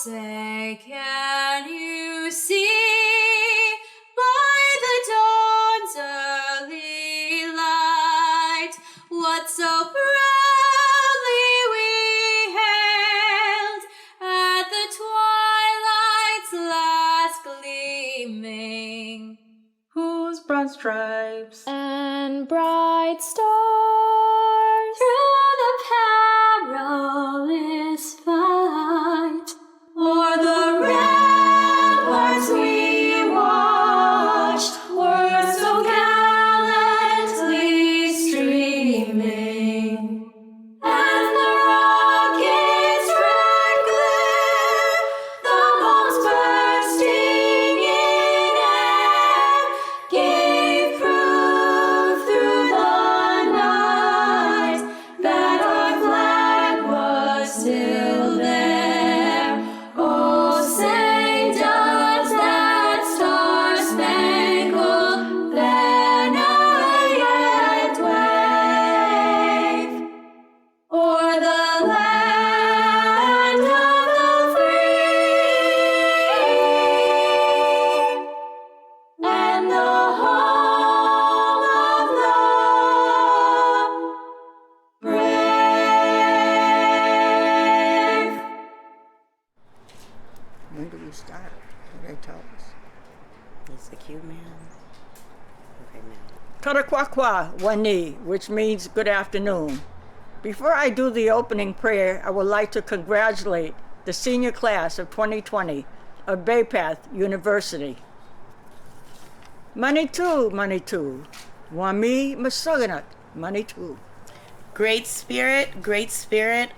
say, can you see by the dawn's early light what so proudly we hailed at the twilight's last gleaming, whose broad stripes and bright stars through the perilous fight o'er the ramparts we watched were so gallantly streaming, and the rocket's red glare, the bombs bursting in air, gave proof through the night that our flag was still there. Oh, say does that star-spangled banner yet wave o'er the land of the free and the home of the brave? When do we start? What they tell us? It's the cue, man. Okay, man. Karakwakwa Wani, which means good afternoon. Before I do the opening prayer, I would like to congratulate the senior class of 2020 of Bay Path University. Manitou, Manitou, Wami Masaganat, Manitou. Great Spirit,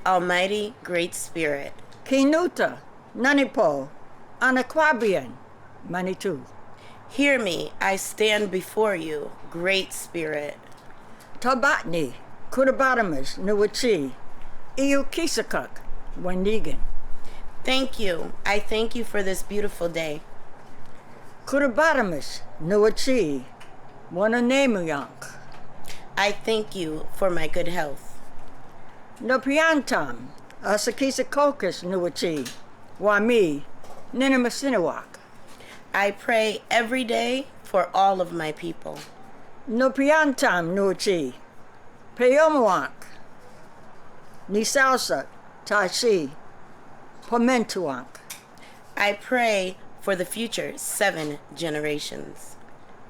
Almighty, Great Spirit. Kinuta, Nanipo, Anakwabian, Manitou. Hear me, I stand before you, Great Spirit. Tabatni, Kurabatamas, Nuwachi, Iukisakuk, Wanigan. Thank you. I thank you for this beautiful day. Kurabatamas, Nuwachi, Wananemuyank. I thank you for my good health. Nopiantam, Asakisakokas, Nuwachi, Wami, Ninamasinawak. I pray every day for all of my people. Nopiantam, Nuwachi, Peomawak, Nisalsa, Tashi, Pomentuank. I pray for the future 7 generations.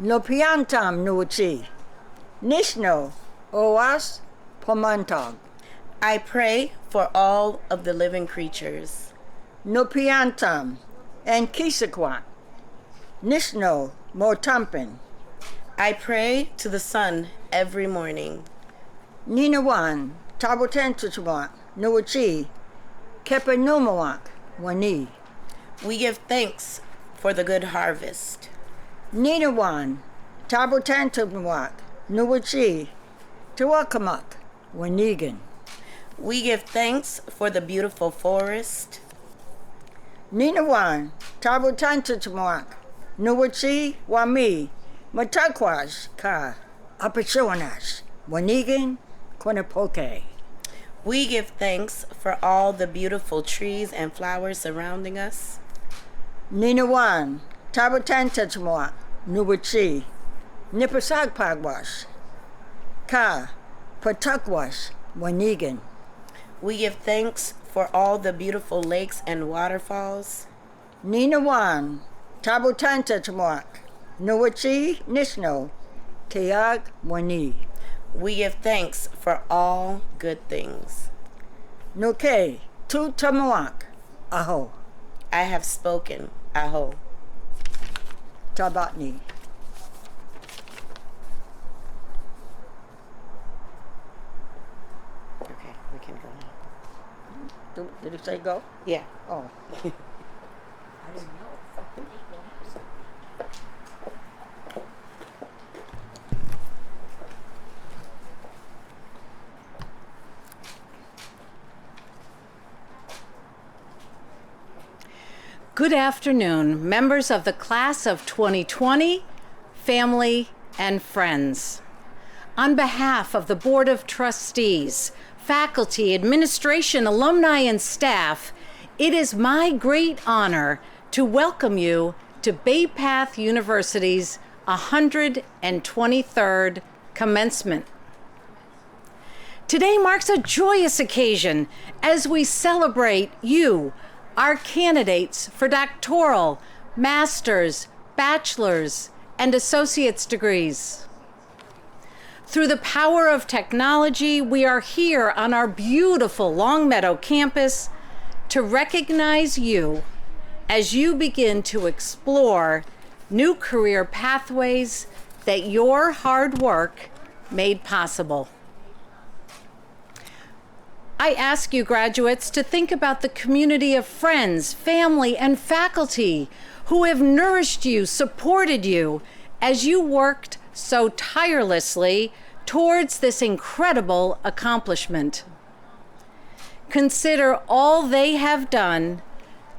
Nopiantam, Nuwachi, Nishno, Oas, Pomantog. I pray for all of the living creatures. Nopiantam, and Kisakwak, Nishno, Motampin. I pray to the sun every morning. Ninawan, Tabotentuchwak, Nuwachi, Kepanumawak, Wani. We give thanks for the good harvest. Ninawan, Tabotentuchwak, Nuwachi, Tuwakamak, Wanigan. We give thanks for the beautiful forest. Ninawan, Tabotentuchwak, Nuwachi, Wami, Matakwas, Ka, Apachuanas, Wanigan, Quinapoke. We give thanks for all the beautiful trees and flowers surrounding us. Ninawan, Tabotentuchwak, Nuwachi, Nipasagpagwas, Ka, Patakwas, Wanigan. We give thanks for all the beautiful lakes and waterfalls. Ninawan, Tabotentuchwak, Nuwachi, Nishno, Kayag, Wani. We give thanks for all good things. Nuke, Tu Tamawak, Aho, I have spoken. Aho. Tabatni. Okay, we can go now. Did it say go? Yeah. Oh. Good afternoon, members of the class of 2020, family, and friends. On behalf of the Board of Trustees, faculty, administration, alumni, and staff, It is my great honor to welcome you to Bay Path University's 123rd Commencement. Today marks a joyous occasion as we celebrate you, our candidates for doctoral, master's, bachelor's, and associate's degrees. Through the power of technology, we are here on our beautiful Longmeadow campus to recognize you as you begin to explore new career pathways that your hard work made possible. I ask you, graduates, to think about the community of friends, family, and faculty who have nourished you, supported you, as you worked so tirelessly towards this incredible accomplishment. Consider all they have done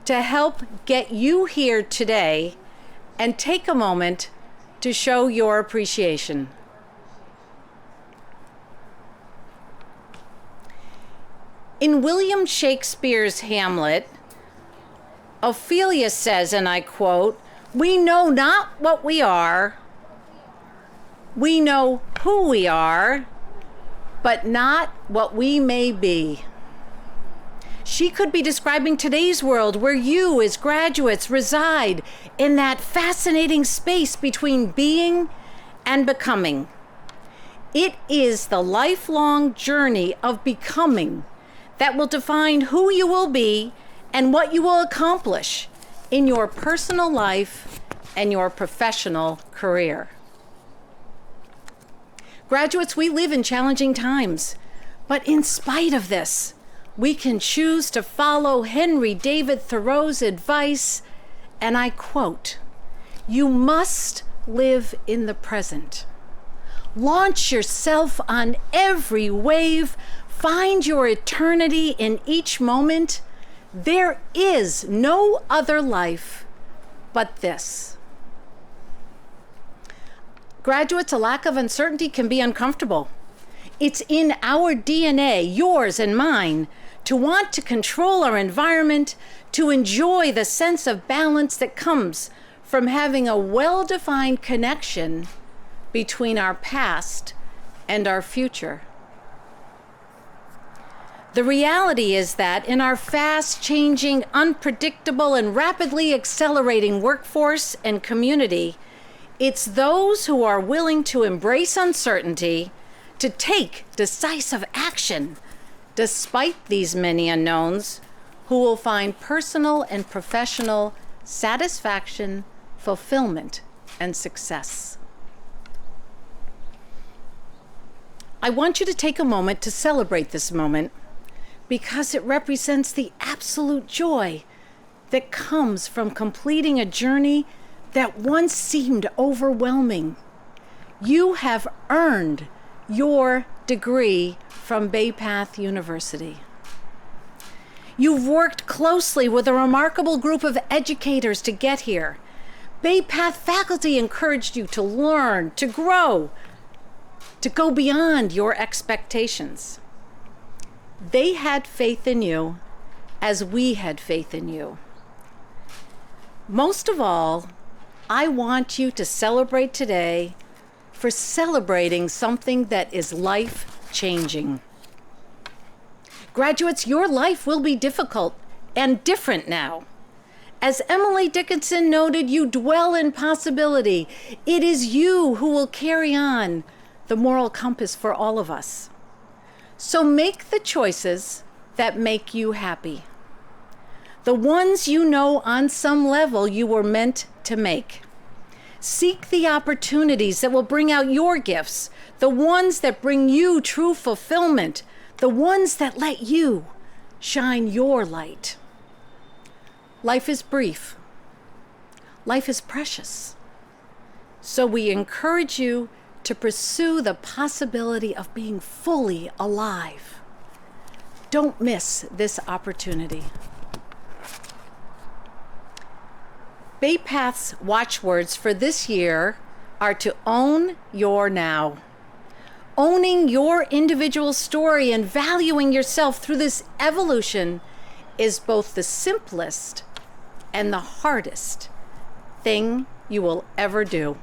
to help get you here today, and take a moment to show your appreciation. In William Shakespeare's Hamlet, Ophelia says, and I quote, "We know not what we are, we know who we are, but not what we may be." She could be describing today's world where you as graduates reside in that fascinating space between being and becoming. It is the lifelong journey of becoming that will define who you will be and what you will accomplish in your personal life and your professional career. Graduates, we live in challenging times, but in spite of this, we can choose to follow Henry David Thoreau's advice, and I quote, "You must live in the present. Launch yourself on every wave. Find your eternity in each moment. There is no other life but this." Graduates, a lack of uncertainty can be uncomfortable. It's in our DNA, yours and mine, to want to control our environment, to enjoy the sense of balance that comes from having a well-defined connection between our past and our future. The reality is that in our fast-changing, unpredictable, and rapidly accelerating workforce and community, it's those who are willing to embrace uncertainty, to take decisive action despite these many unknowns, who will find personal and professional satisfaction, fulfillment, and success. I want you to take a moment to celebrate this moment, because it represents the absolute joy that comes from completing a journey that once seemed overwhelming. You have earned your degree from Bay Path University. You've worked closely with a remarkable group of educators to get here. Bay Path faculty encouraged you to learn, to grow, to go beyond your expectations. They had faith in you as we had faith in you. Most of all, I want you to celebrate today for celebrating something that is life-changing. Graduates, your life will be difficult and different now. As Emily Dickinson noted, you dwell in possibility. It is you who will carry on the moral compass for all of us. So make the choices that make you happy. The ones you know on some level you were meant to make. Seek the opportunities that will bring out your gifts, the ones that bring you true fulfillment, the ones that let you shine your light. Life is brief. Life is precious. So we encourage you to pursue the possibility of being fully alive. Don't miss this opportunity. Bay Path's watchwords for this year are to own your now. Owning your individual story and valuing yourself through this evolution is both the simplest and the hardest thing you will ever do.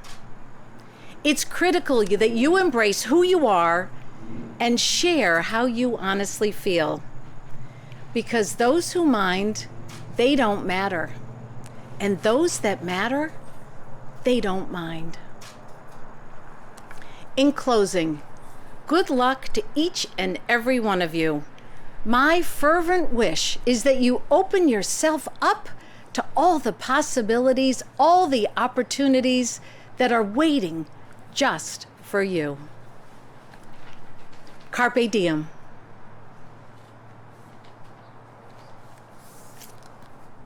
It's critical that you embrace who you are and share how you honestly feel. Because those who mind, they don't matter. And those that matter, they don't mind. In closing, good luck to each and every one of you. My fervent wish is that you open yourself up to all the possibilities, all the opportunities that are waiting just for you. Carpe diem.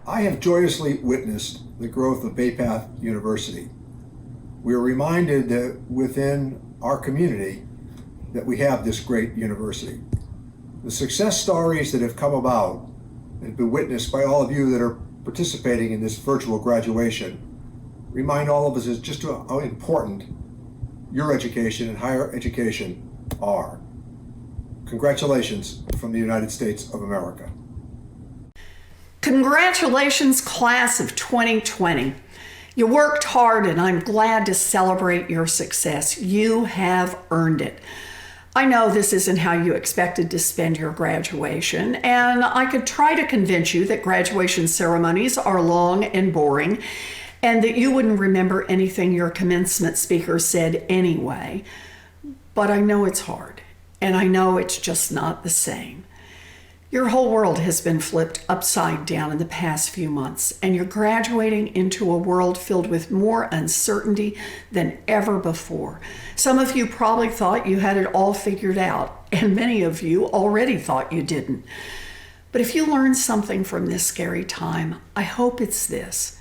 I have joyously witnessed the growth of Bay Path University. We are reminded that within our community that we have this great university. The success stories that have come about and have been witnessed by all of you that are participating in this virtual graduation remind all of us just how important your education and higher education are. Congratulations from the United States of America. Congratulations, class of 2020. You worked hard and I'm glad to celebrate your success. You have earned it. I know this isn't how you expected to spend your graduation, and I could try to convince you that graduation ceremonies are long and boring and that you wouldn't remember anything your commencement speaker said anyway. But I know it's hard, and I know it's just not the same. Your whole world has been flipped upside down in the past few months, and you're graduating into a world filled with more uncertainty than ever before. Some of you probably thought you had it all figured out, and many of you already thought you didn't. But if you learn something from this scary time, I hope it's this.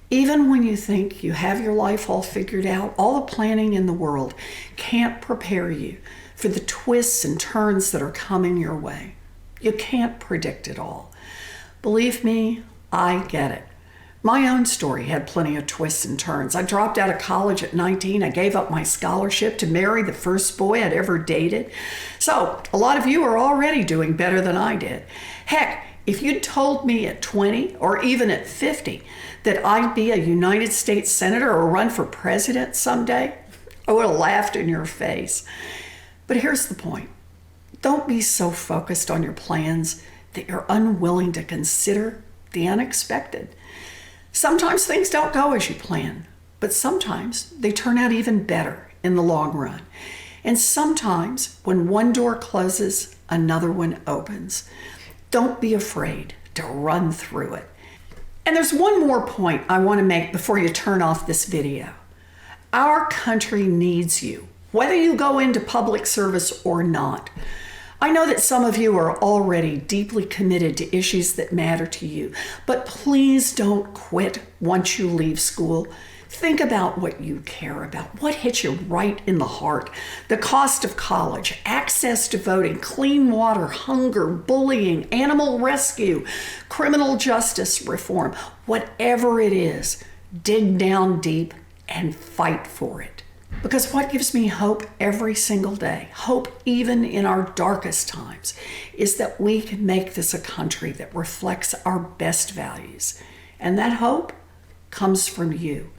Even when you think you have your life all figured out, all the planning in the world can't prepare you for the twists and turns that are coming your way. You can't predict it all. Believe me, I get it. My own story had plenty of twists and turns. I dropped out of college at 19. I gave up my scholarship to marry the first boy I'd ever dated. So a lot of you are already doing better than I did. Heck, if you'd told me at 20 or even at 50 that I'd be a United States Senator or run for president someday, I would have laughed in your face. But here's the point. Don't be so focused on your plans that you're unwilling to consider the unexpected. Sometimes things don't go as you plan, but sometimes they turn out even better in the long run. And sometimes when one door closes, another one opens. Don't be afraid to run through it. And there's one more point I want to make before you turn off this video. Our country needs you, whether you go into public service or not. I know that some of you are already deeply committed to issues that matter to you, but please don't quit once you leave school. Think about what you care about, what hits you right in the heart. The cost of college, access to voting, clean water, hunger, bullying, animal rescue, criminal justice reform, whatever it is, dig down deep and fight for it. Because what gives me hope every single day, hope even in our darkest times, is that we can make this a country that reflects our best values. And that hope comes from you.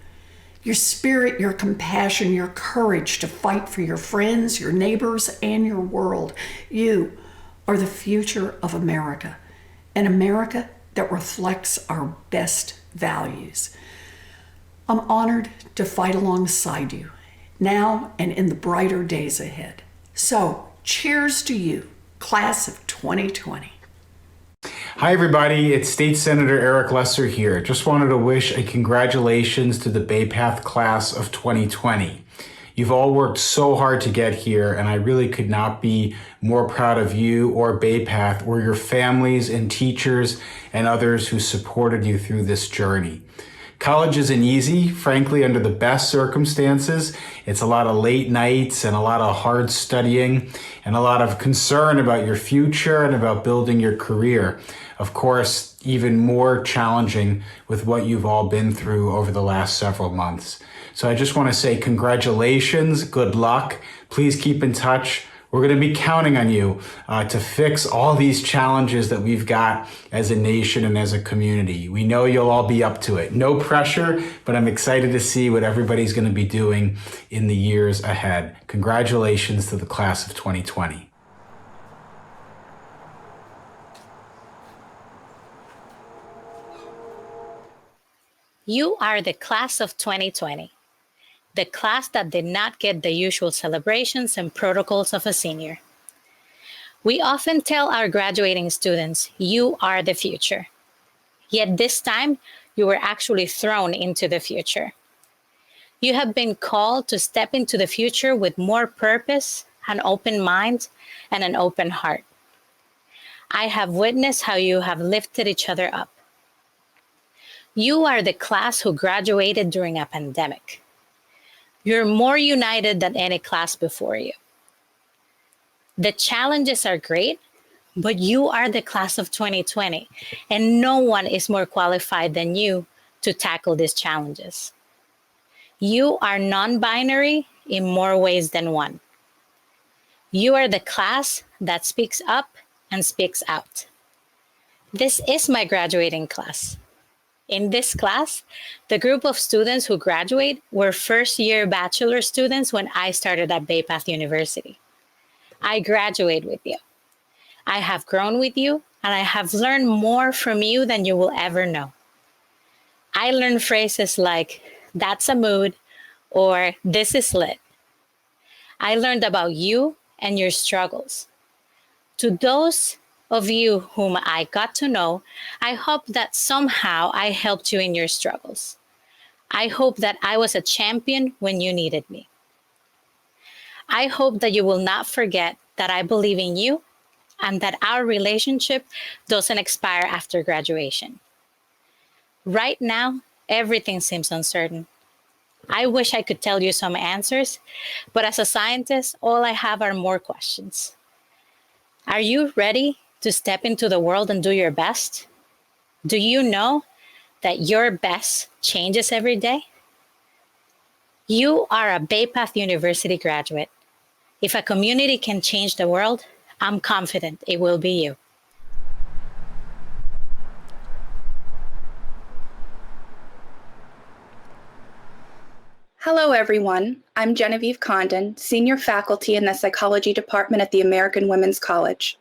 Your spirit, your compassion, your courage to fight for your friends, your neighbors, and your world. You are the future of America, an America that reflects our best values. I'm honored to fight alongside you now and in the brighter days ahead. So, cheers to you, class of 2020. Hi everybody, it's State Senator Eric Lesser here. Just wanted to wish a congratulations to the Bay Path class of 2020. You've all worked so hard to get here, and I really could not be more proud of you or Bay Path or your families and teachers and others who supported you through this journey. College isn't easy, frankly, under the best circumstances. It's a lot of late nights and a lot of hard studying and a lot of concern about your future and about building your career. Of course, even more challenging with what you've all been through over the last several months. So I just want to say congratulations, good luck. Please keep in touch. We're going to be counting on you to fix all these challenges that we've got as a nation and as a community. We know you'll all be up to it. No pressure, but I'm excited to see what everybody's going to be doing in the years ahead. Congratulations to the class of 2020. You are the class of 2020, the class that did not get the usual celebrations and protocols of a senior. We often tell our graduating students, you are the future. Yet this time, you were actually thrown into the future. You have been called to step into the future with more purpose, an open mind, and an open heart. I have witnessed how you have lifted each other up. You are the class who graduated during a pandemic. You're more united than any class before you. The challenges are great, but you are the class of 2020, and no one is more qualified than you to tackle these challenges. You are non-binary in more ways than one. You are the class that speaks up and speaks out. This is my graduating class. In this class, the group of students who graduate were first-year bachelor students when I started at Bay Path University. I graduate with you. I have grown with you, and I have learned more from you than you will ever know. I learned phrases like, that's a mood, or this is lit. I learned about you and your struggles. To those of you whom I got to know, I hope that somehow I helped you in your struggles. I hope that I was a champion when you needed me. I hope that you will not forget that I believe in you and that our relationship doesn't expire after graduation. Right now, everything seems uncertain. I wish I could tell you some answers, but as a scientist, all I have are more questions. Are you ready to step into the world and do your best? Do you know that your best changes every day? You are a Bay Path University graduate. If a community can change the world, I'm confident it will be you. Hello, everyone. I'm Genevieve Condon, Senior Faculty in the Psychology Department at the American Women's College.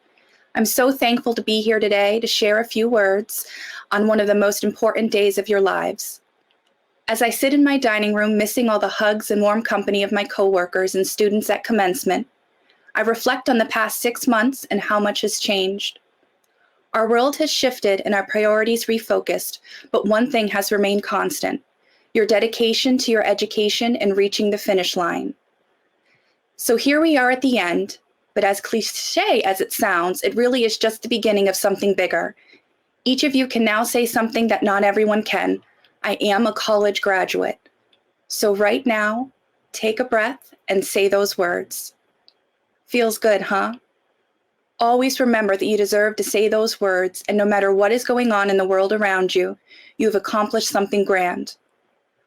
I'm so thankful to be here today to share a few words on one of the most important days of your lives. As I sit in my dining room missing all the hugs and warm company of my coworkers and students at Commencement, I reflect on the past 6 months and how much has changed. Our world has shifted and our priorities refocused, but one thing has remained constant: your dedication to your education and reaching the finish line. So here we are at the end, but as cliche as it sounds, it really is just the beginning of something bigger. Each of you can now say something that not everyone can. I am a college graduate. So right now, take a breath and say those words. Feels good, huh? Always remember that you deserve to say those words, and no matter what is going on in the world around you, you have accomplished something grand.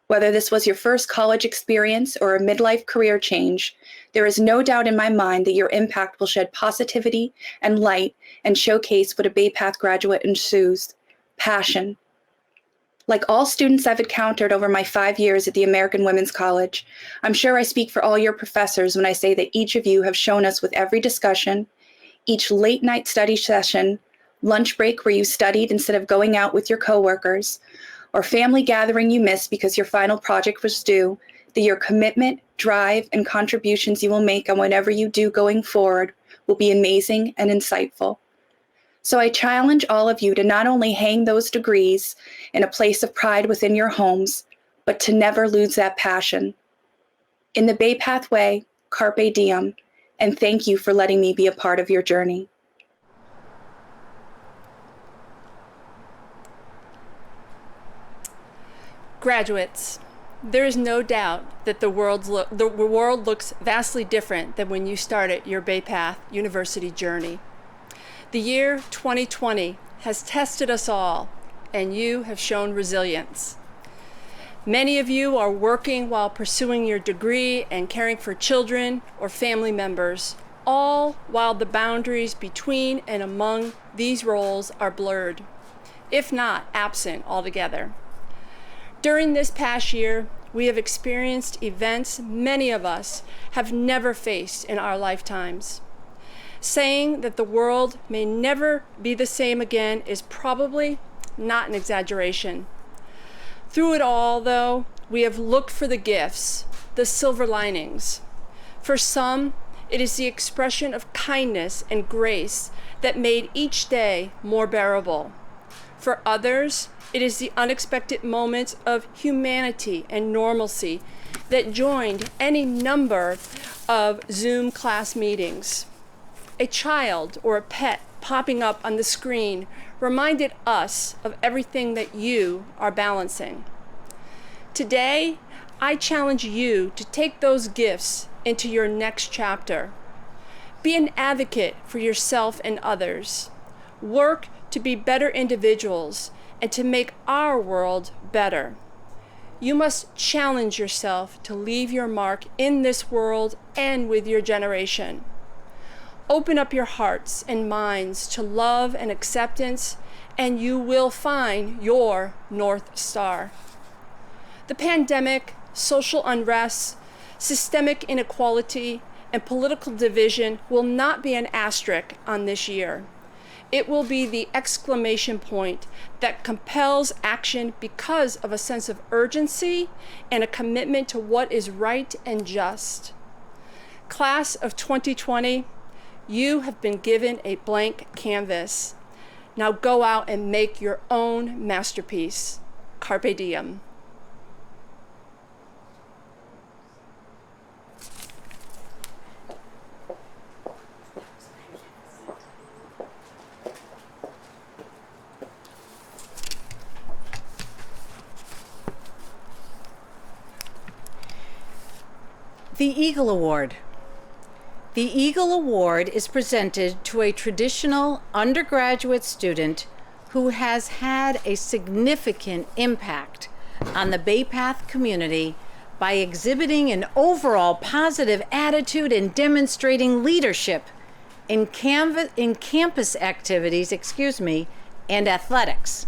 Whether this was your first college experience or a midlife career change, there is no doubt in my mind that your impact will shed positivity and light and showcase what a Bay Path graduate ensues: passion. Like all students I've encountered over my 5 years at the American Women's College, I'm sure I speak for all your professors when I say that each of you have shown us with every discussion, each late night study session, lunch break where you studied instead of going out with your coworkers, or family gathering you missed because your final project was due, that your commitment, drive, and contributions you will make on whatever you do going forward will be amazing and insightful. So I challenge all of you to not only hang those degrees in a place of pride within your homes, but to never lose that passion. In the Bay Path way, carpe diem, and thank you for letting me be a part of your journey. Graduates, there is no doubt that the world looks vastly different than when you started your Bay Path University journey. The year 2020 has tested us all, and you have shown resilience. Many of you are working while pursuing your degree and caring for children or family members, all while the boundaries between and among these roles are blurred, if not absent altogether. During this past year, we have experienced events many of us have never faced in our lifetimes. Saying that the world may never be the same again is probably not an exaggeration. Through it all, though, we have looked for the gifts, the silver linings. For some, it is the expression of kindness and grace that made each day more bearable. For others, it is the unexpected moments of humanity and normalcy that joined any number of Zoom class meetings. A child or a pet popping up on the screen reminded us of everything that you are balancing. Today, I challenge you to take those gifts into your next chapter. Be an advocate for yourself and others. Work to be better individuals and to make our world better. You must challenge yourself to leave your mark in this world and with your generation. Open up your hearts and minds to love and acceptance, and you will find your North Star. The pandemic, social unrest, systemic inequality, and political division will not be an asterisk on this year. It will be the exclamation point that compels action because of a sense of urgency and a commitment to what is right and just. Class of 2020, you have been given a blank canvas. Now go out and make your own masterpiece. Carpe diem. The Eagle Award. The Eagle Award is presented to a traditional undergraduate student who has had a significant impact on the Bay Path community by exhibiting an overall positive attitude and demonstrating leadership in campus activities, and athletics,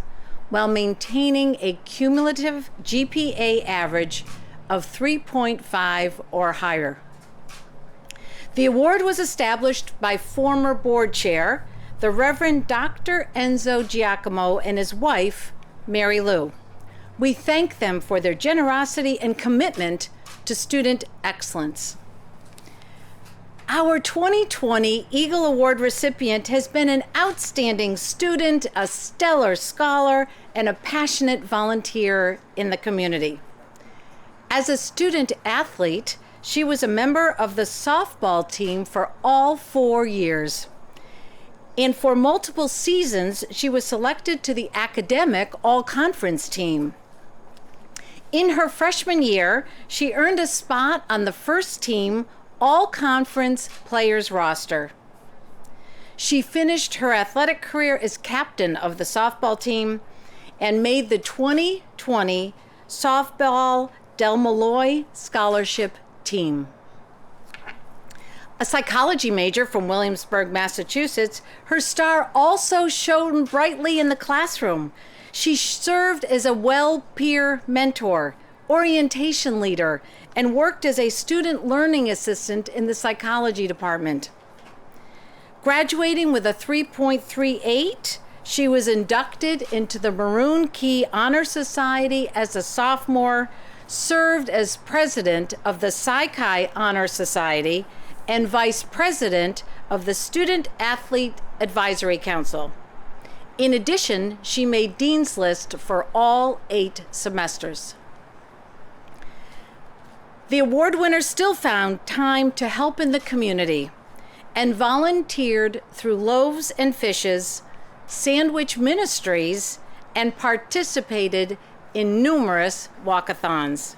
while maintaining a cumulative GPA average of 3.5 or higher. The award was established by former board chair, the Reverend Dr. Enzo Giacomo, and his wife, Mary Lou. We thank them for their generosity and commitment to student excellence. Our 2020 Eagle Award recipient has been an outstanding student, a stellar scholar, and a passionate volunteer in the community. As a student athlete, she was a member of the softball team for all 4 years. And for multiple seasons, she was selected to the academic all-conference team. In her freshman year, she earned a spot on the first team all-conference players roster. She finished her athletic career as captain of the softball team and made the 2020 Softball Del Malloy Scholarship Team. A psychology major from Williamsburg, Massachusetts, her star also shone brightly in the classroom. She served as a peer mentor, orientation leader, and worked as a student learning assistant in the psychology department. Graduating with a 3.38, she was inducted into the Maroon Key Honor Society as a sophomore, served as president of the Psi Chi Honor Society, and vice president of the Student Athlete Advisory Council. In addition, she made Dean's List for all 8 semesters. The award winner still found time to help in the community and volunteered through Loaves and Fishes, Sandwich Ministries, and participated in numerous walkathons.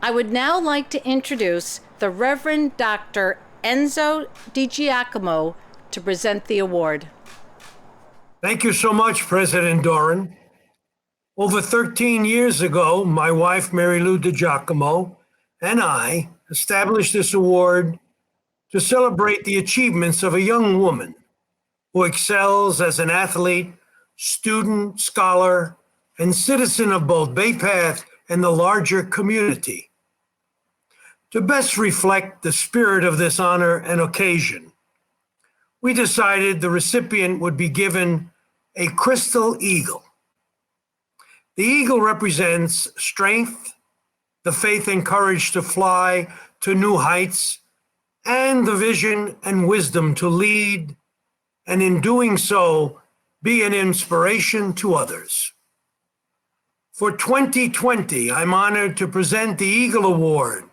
I would now like to introduce the Reverend Dr. Enzo Di Giacomo to present the award. Thank you so much, President Doran. Over 13 years ago, my wife, Mary Lou Di Giacomo, and I established this award to celebrate the achievements of a young woman who excels as an athlete, student, scholar, and citizen of both Bay Path and the larger community. To best reflect the spirit of this honor and occasion, we decided the recipient would be given a crystal eagle. The eagle represents strength, the faith and courage to fly to new heights, and the vision and wisdom to lead, and in doing so, be an inspiration to others. For 2020, I'm honored to present the Eagle Award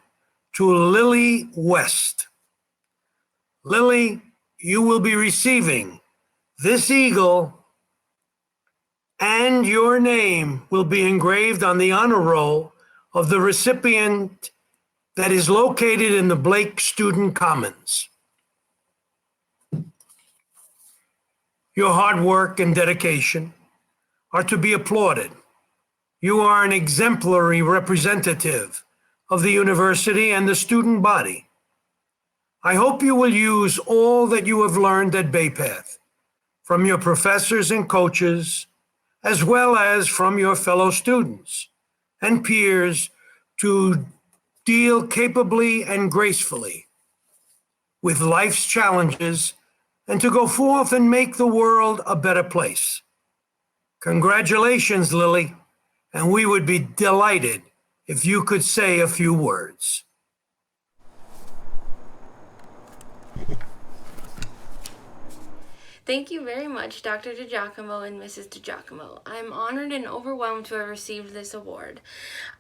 to Lilly West. Lilly, you will be receiving this eagle, and your name will be engraved on the honor roll of the recipient that is located in the Blake Student Commons. Your hard work and dedication are to be applauded. You are an exemplary representative of the university and the student body. I hope you will use all that you have learned at Bay Path from your professors and coaches, as well as from your fellow students and peers, to deal capably and gracefully with life's challenges and to go forth and make the world a better place. Congratulations, Lilly, and we would be delighted if you could say a few words. Thank you very much, Dr. DiGiacomo and Mrs. DiGiacomo. I am honored and overwhelmed to have received this award.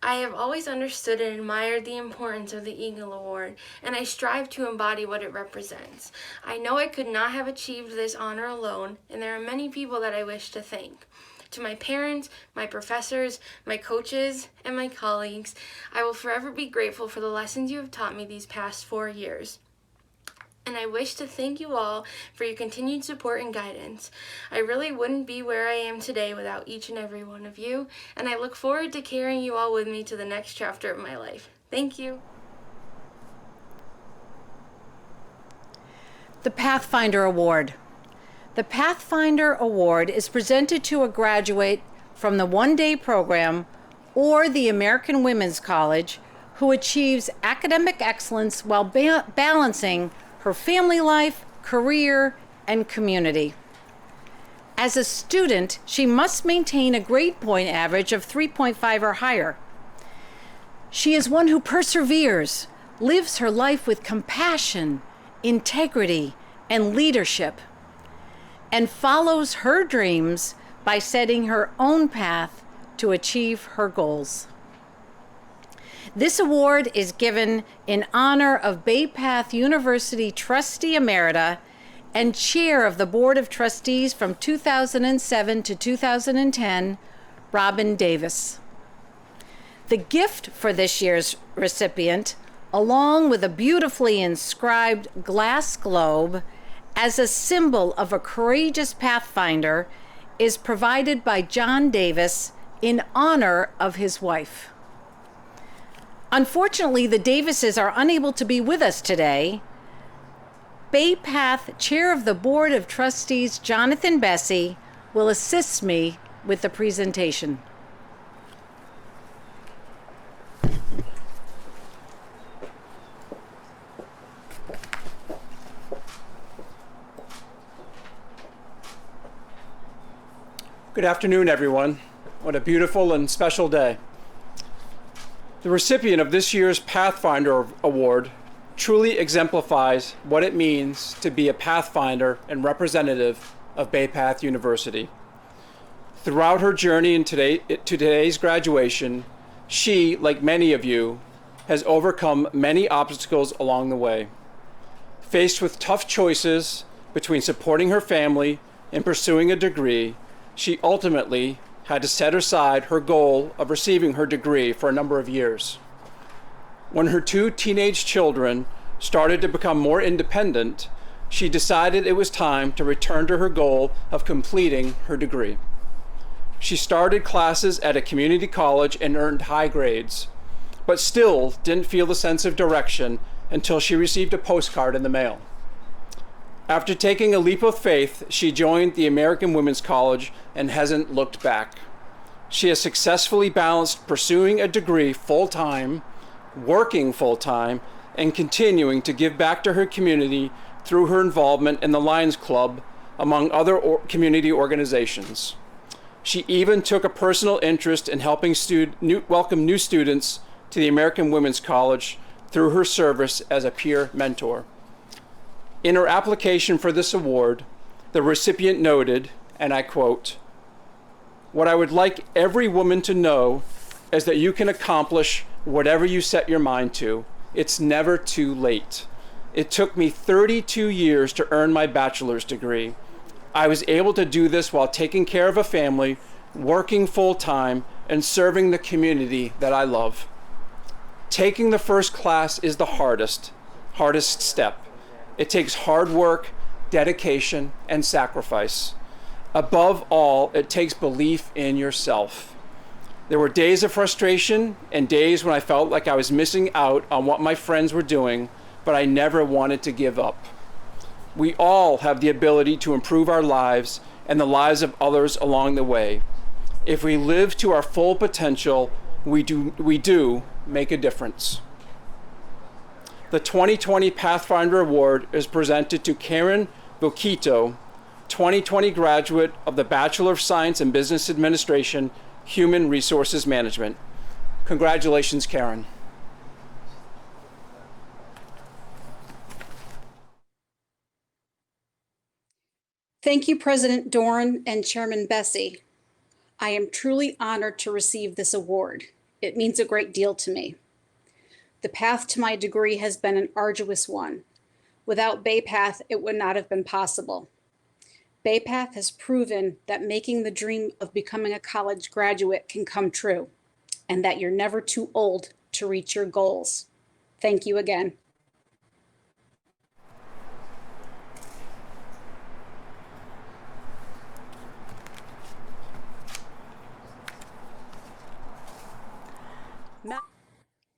I have always understood and admired the importance of the Eagle Award, and I strive to embody what it represents. I know I could not have achieved this honor alone, and there are many people that I wish to thank. To my parents, my professors, my coaches, and my colleagues, I will forever be grateful for the lessons you have taught me these past 4 years. And I wish to thank you all for your continued support and guidance. I really wouldn't be where I am today without each and every one of you, and I look forward to carrying you all with me to the next chapter of my life. Thank you. The Pathfinder Award. The Pathfinder Award is presented to a graduate from the one-day program or the American Women's College who achieves academic excellence while balancing her family life, career, and community. As a student, she must maintain a grade point average of 3.5 or higher. She is one who perseveres, lives her life with compassion, integrity, and leadership, and follows her dreams by setting her own path to achieve her goals. This award is given in honor of Bay Path University Trustee Emerita and Chair of the Board of Trustees from 2007 to 2010, Robin Davis. The gift for this year's recipient, along with a beautifully inscribed glass globe as a symbol of a courageous Pathfinder, is provided by John Davis in honor of his wife. Unfortunately, the Davises are unable to be with us today. Bay Path Chair of the Board of Trustees, Jonathan Bessie, will assist me with the presentation. Good afternoon, everyone. What a beautiful and special day. The recipient of this year's Pathfinder Award truly exemplifies what it means to be a Pathfinder and representative of Bay Path University. Throughout her journey to today's graduation, she, like many of you, has overcome many obstacles along the way. Faced with tough choices between supporting her family and pursuing a degree, she ultimately had to set aside her goal of receiving her degree for a number of years. When her 2 teenage children started to become more independent, she decided it was time to return to her goal of completing her degree. She started classes at a community college and earned high grades, but still didn't feel the sense of direction until she received a postcard in the mail. After taking a leap of faith, she joined the American Women's College and hasn't looked back. She has successfully balanced pursuing a degree full-time, working full-time, and continuing to give back to her community through her involvement in the Lions Club, among other community organizations. She even took a personal interest in helping welcome new students to the American Women's College through her service as a peer mentor. In her application for this award, the recipient noted, and I quote, "What I would like every woman to know is that you can accomplish whatever you set your mind to. It's never too late. It took me 32 years to earn my bachelor's degree. I was able to do this while taking care of a family, working full-time, and serving the community that I love. Taking the first class is the hardest step. It takes hard work, dedication, and sacrifice. Above all, it takes belief in yourself. There were days of frustration and days when I felt like I was missing out on what my friends were doing, but I never wanted to give up. We all have the ability to improve our lives and the lives of others along the way. If we live to our full potential, we do make a difference." The 2020 Pathfinder Award is presented to Karen Boquito, 2020 graduate of the Bachelor of Science in Business Administration, Human Resources Management. Congratulations, Karen. Thank you, President Doran and Chairman Bessie. I am truly honored to receive this award. It means a great deal to me. The path to my degree has been an arduous one. Without BayPath, it would not have been possible. BayPath has proven that making the dream of becoming a college graduate can come true, and that you're never too old to reach your goals. Thank you again.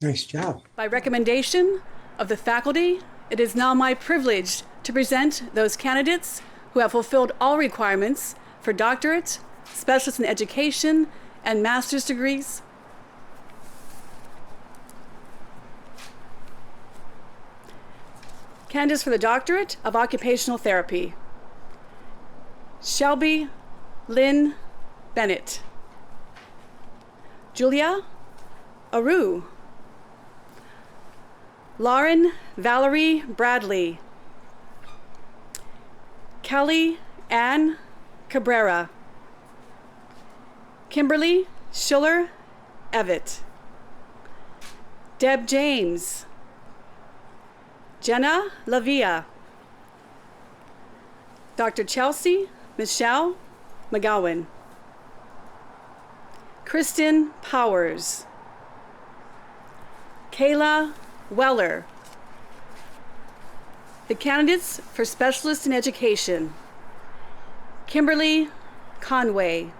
Nice job. By recommendation of the faculty, it is now my privilege to present those candidates who have fulfilled all requirements for doctorate, specialist in education, and master's degrees. Candidates for the Doctorate of Occupational Therapy: Shelby Lynn Bennett, Julia Aru, Lauren Valerie Bradley, Kelly Ann Cabrera, Kimberly Schiller Evett, Deb James, Jenna Lavia, Dr. Chelsea Michelle McGowan, Kristen Powers, Kayla Weller. The candidates for Specialist in Education: Kimberly Conway,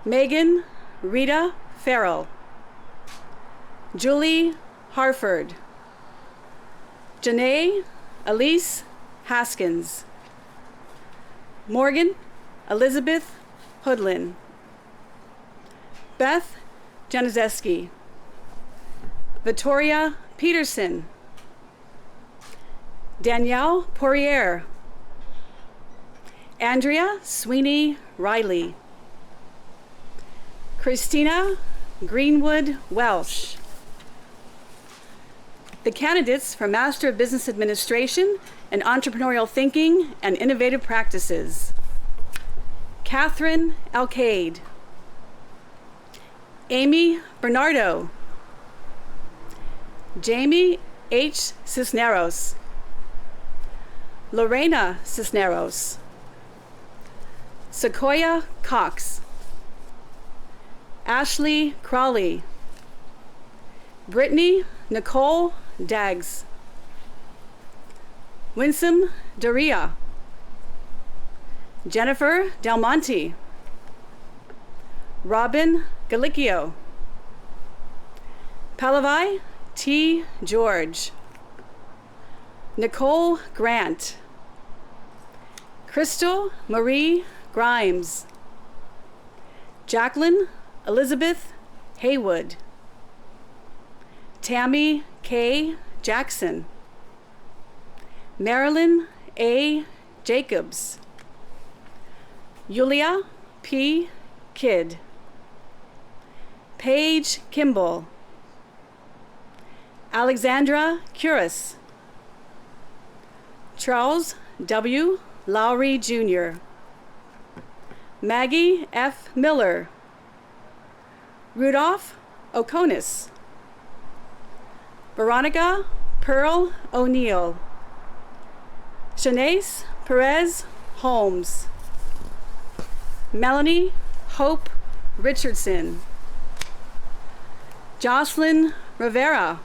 Megan Rita Farrell, Julie Harford, Janae Elise Haskins, Morgan Elizabeth Hoodlin, Beth Januszewski, Victoria Peterson, Danielle Poirier, Andrea Sweeney Riley, Christina Greenwood Welsh. The candidates for Master of Business Administration and Entrepreneurial Thinking and Innovative Practices: Catherine Alcade, Amy Bernardo, Jamie H. Cisneros, Lorena Cisneros, Sequoia Cox, Ashley Crawley, Brittany Nicole Daggs, Winsome Daria, Jennifer Del Monte, Robin Galicchio, Pallavi T. George, Nicole Grant, Crystal Marie Grimes, Jacqueline Elizabeth Haywood, Tammy K. Jackson, Marilyn A. Jacobs, Yulia P. Kidd, Paige Kimball, Alexandra Curis, Charles W. Lowry Jr., Maggie F. Miller, Rudolph Okonis, Veronica Pearl O'Neill, Shanace Perez Holmes, Melanie Hope Richardson, Jocelyn Rivera,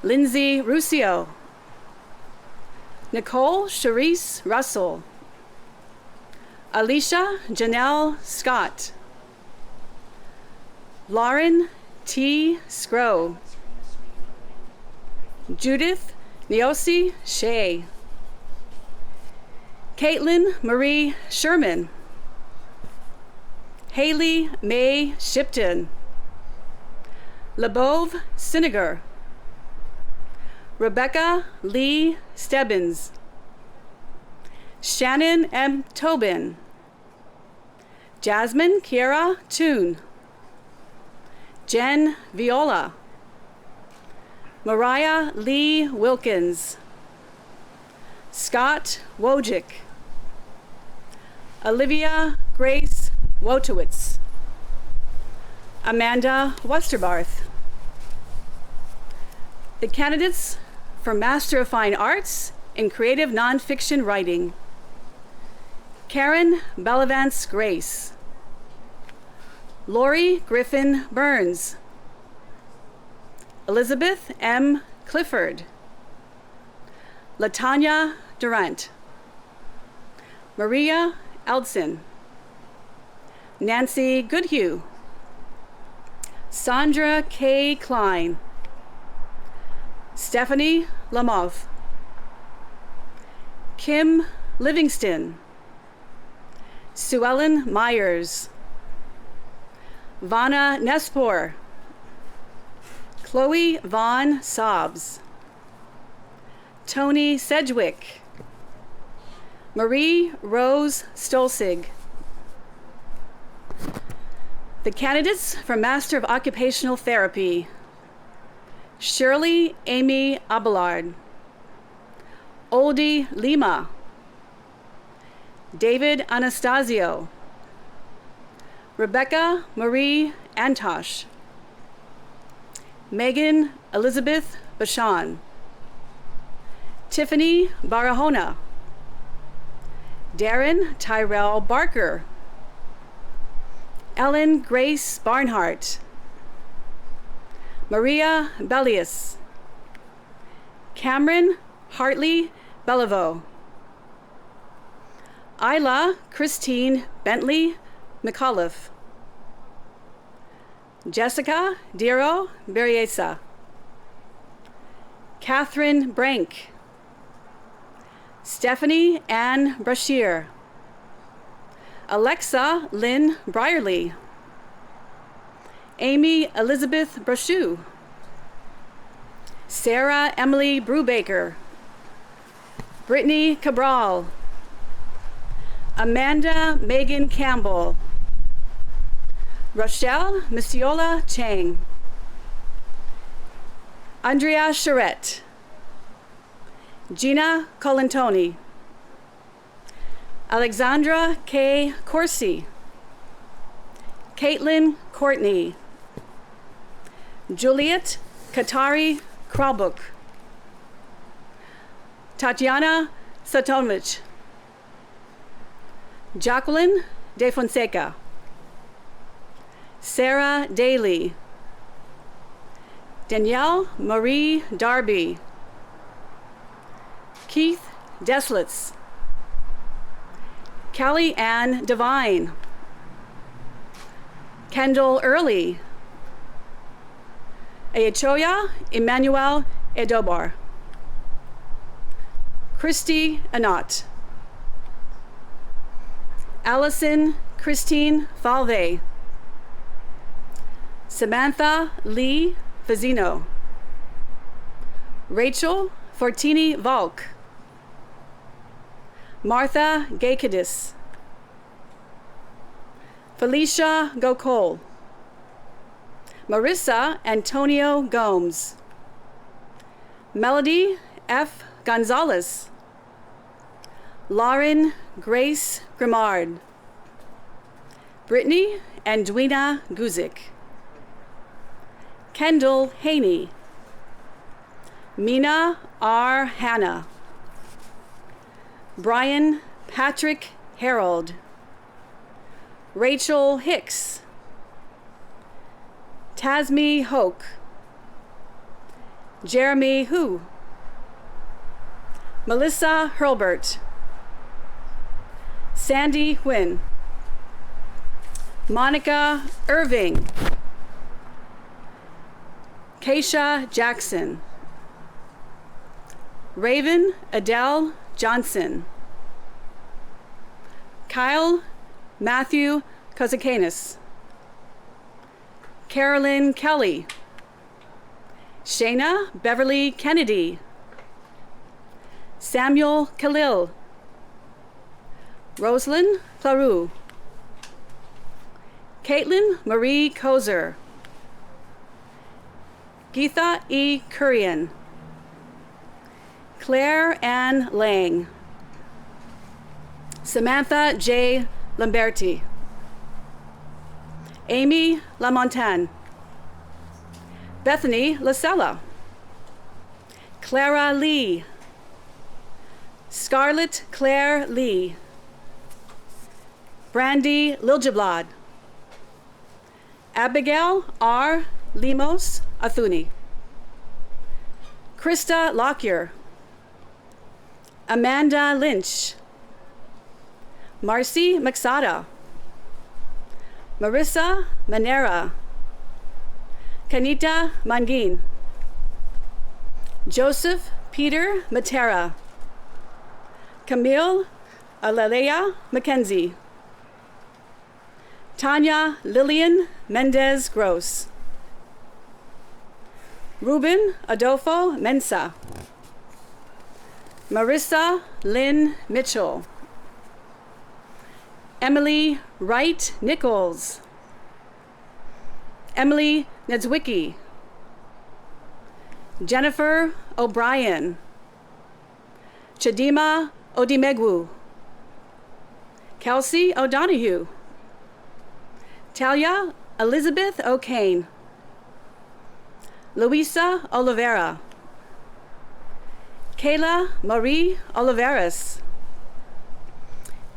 Lindsay Ruscio, Nicole Charisse Russell, Alicia Janelle Scott, Lauren T. Scrow, Judith Neosi Shea, Caitlin Marie Sherman, Haley May Shipton, Labove Siniger, Rebecca Lee Stebbins, Shannon M. Tobin, Jasmine Kiera Toon, Jen Viola, Mariah Lee Wilkins, Scott Wojcik, Olivia Grace Wotowitz, Amanda Westerbarth. The candidates for Master of Fine Arts in Creative Nonfiction Writing: Karen Bellavance Grace, Lori Griffin Burns, Elizabeth M. Clifford, Latanya Durant, Maria Eldson, Nancy Goodhue, Sandra K. Klein, Stephanie Lamoth, Kim Livingston, Sue Ellen Myers, Vanna Nespor, Chloe Vaughn Sobbs, Tony Sedgwick, Marie Rose Stolzig. The candidates for Master of Occupational Therapy: Shirley Amy Abelard, Oldie Lima, David Anastasio, Rebecca Marie Antosh, Megan Elizabeth Bashan, Tiffany Barahona, Darren Tyrell Barker, Ellen Grace Barnhart, Maria Bellius, Cameron Hartley Beliveau, Isla Christine Bentley McAuliffe, Jessica Diro Berriesa, Catherine Brank, Stephanie Ann Brashear, Alexa Lynn Brierly, Amy Elizabeth Brochu, Sarah Emily Brubaker, Brittany Cabral, Amanda Megan Campbell, Rochelle Misiola Chang, Andrea Charette, Gina Colantoni, Alexandra K. Corsi, Caitlin Courtney, Juliet Katari Kralbuk, Tatiana Satonovich, Jacqueline De Fonseca, Sarah Daly, Danielle Marie Darby, Keith Deslitz, Callie Ann Devine, Kendall Early, Echoya Emmanuel Edobar. Christy Anat. Allison Christine Falve. Samantha Lee Fazino. Rachel Fortini Valk. Martha Gaykadis. Felicia Gokol. Marissa Antonio Gomes. Melody F. Gonzalez. Lauren Grace Grimard. Brittany Andwina Guzik. Kendall Haney. Mina R. Hanna. Brian Patrick Harold. Rachel Hicks. Tasmi Hoke. Jeremy Hu. Melissa Hurlbert. Sandy Huynh. Monica Irving. Keisha Jackson. Raven Adele Johnson. Kyle Matthew Kozakanis. Carolyn Kelly. Shayna Beverly Kennedy. Samuel Khalil. Rosalind Plaru. Caitlin Marie Koser. Geetha E. Kurian. Claire Ann Lang. Samantha J. Lamberti. Amy Lamontagne. Bethany Lasella. Clara Lee. Scarlett Claire Lee. Brandy Liljeblad. Abigail R. Limos Athuni. Krista Lockyer. Amanda Lynch. Marcy Maxada. Marissa Manera. Kanita Mangin. Joseph Peter Matera. Camille Alalea Mackenzie. Tanya Lillian Mendez Gross. Ruben Adolfo Mensa. Marissa Lynn Mitchell. Emily Wright Nichols. Emily Nedzwicki. Jennifer O'Brien. Chidima Odimegwu. Kelsey O'Donoghue. Talia Elizabeth O'Kane. Luisa Oliveira. Kayla Marie Oliveras.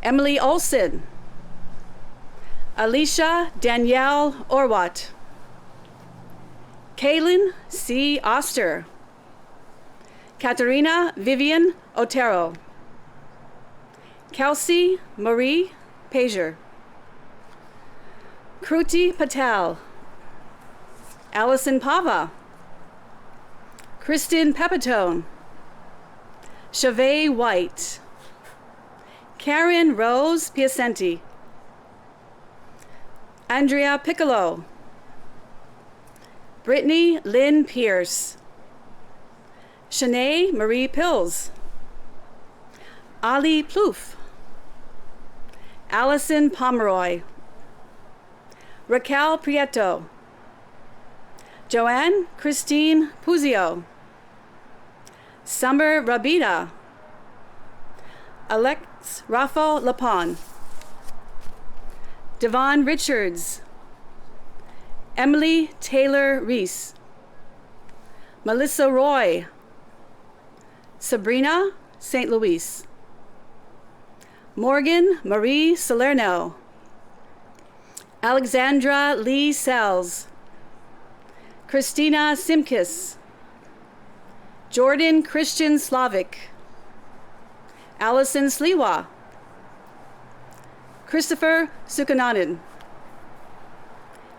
Emily Olson. Alicia Danielle Orwat. Kaylin C. Oster. Katerina Vivian Otero. Kelsey Marie Pager. Kruti Patel. Allison Pava. Kristen Pepitone. Chavez White. Karen Rose Piacenti. Andrea Piccolo. Brittany Lynn Pierce. Shanae Marie Pills. Ali Plouffe. Allison Pomeroy. Raquel Prieto. Joanne Christine Puzio. Summer Rabida. Alex Raffo Lapon. Devon Richards. Emily Taylor Reese. Melissa Roy. Sabrina St. Louis. Morgan Marie Salerno. Alexandra Lee Sells. Christina Simkis. Jordan Christian Slavic. Allison Sliwa. Christopher Sukananen.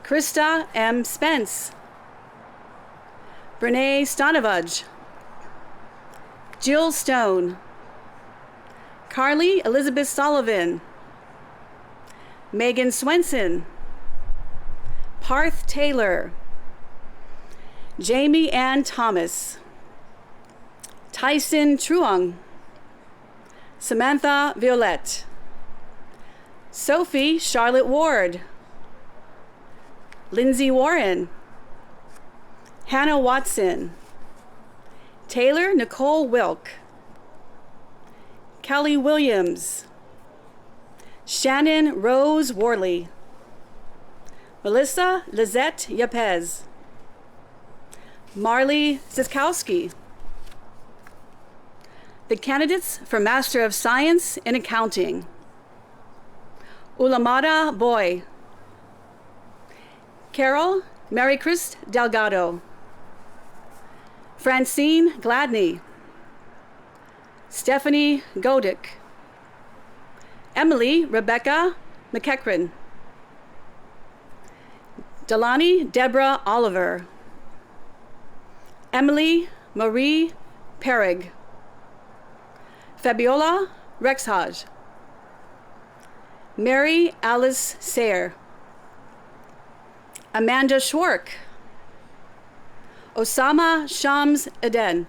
Krista M. Spence. Brene Stanovich, Jill Stone, Carly Elizabeth Sullivan, Megan Swenson, Parth Taylor, Jamie Ann Thomas, Tyson Truong, Samantha Violette, Sophie Charlotte Ward, Lindsay Warren, Hannah Watson, Taylor Nicole Wilk, Kelly Williams, Shannon Rose Worley, Melissa Lizette Yepez, Marley Ziskowski. The candidates for Master of Science in Accounting: Ulamada Boy, Carol Mary Christ Delgado, Francine Gladney, Stephanie Godick, Emily Rebecca McEachran, Delani Deborah Oliver, Emily Marie Perig, Fabiola Rexhaj, Mary Alice Sayre, Amanda Schwark, Osama Shams Eden,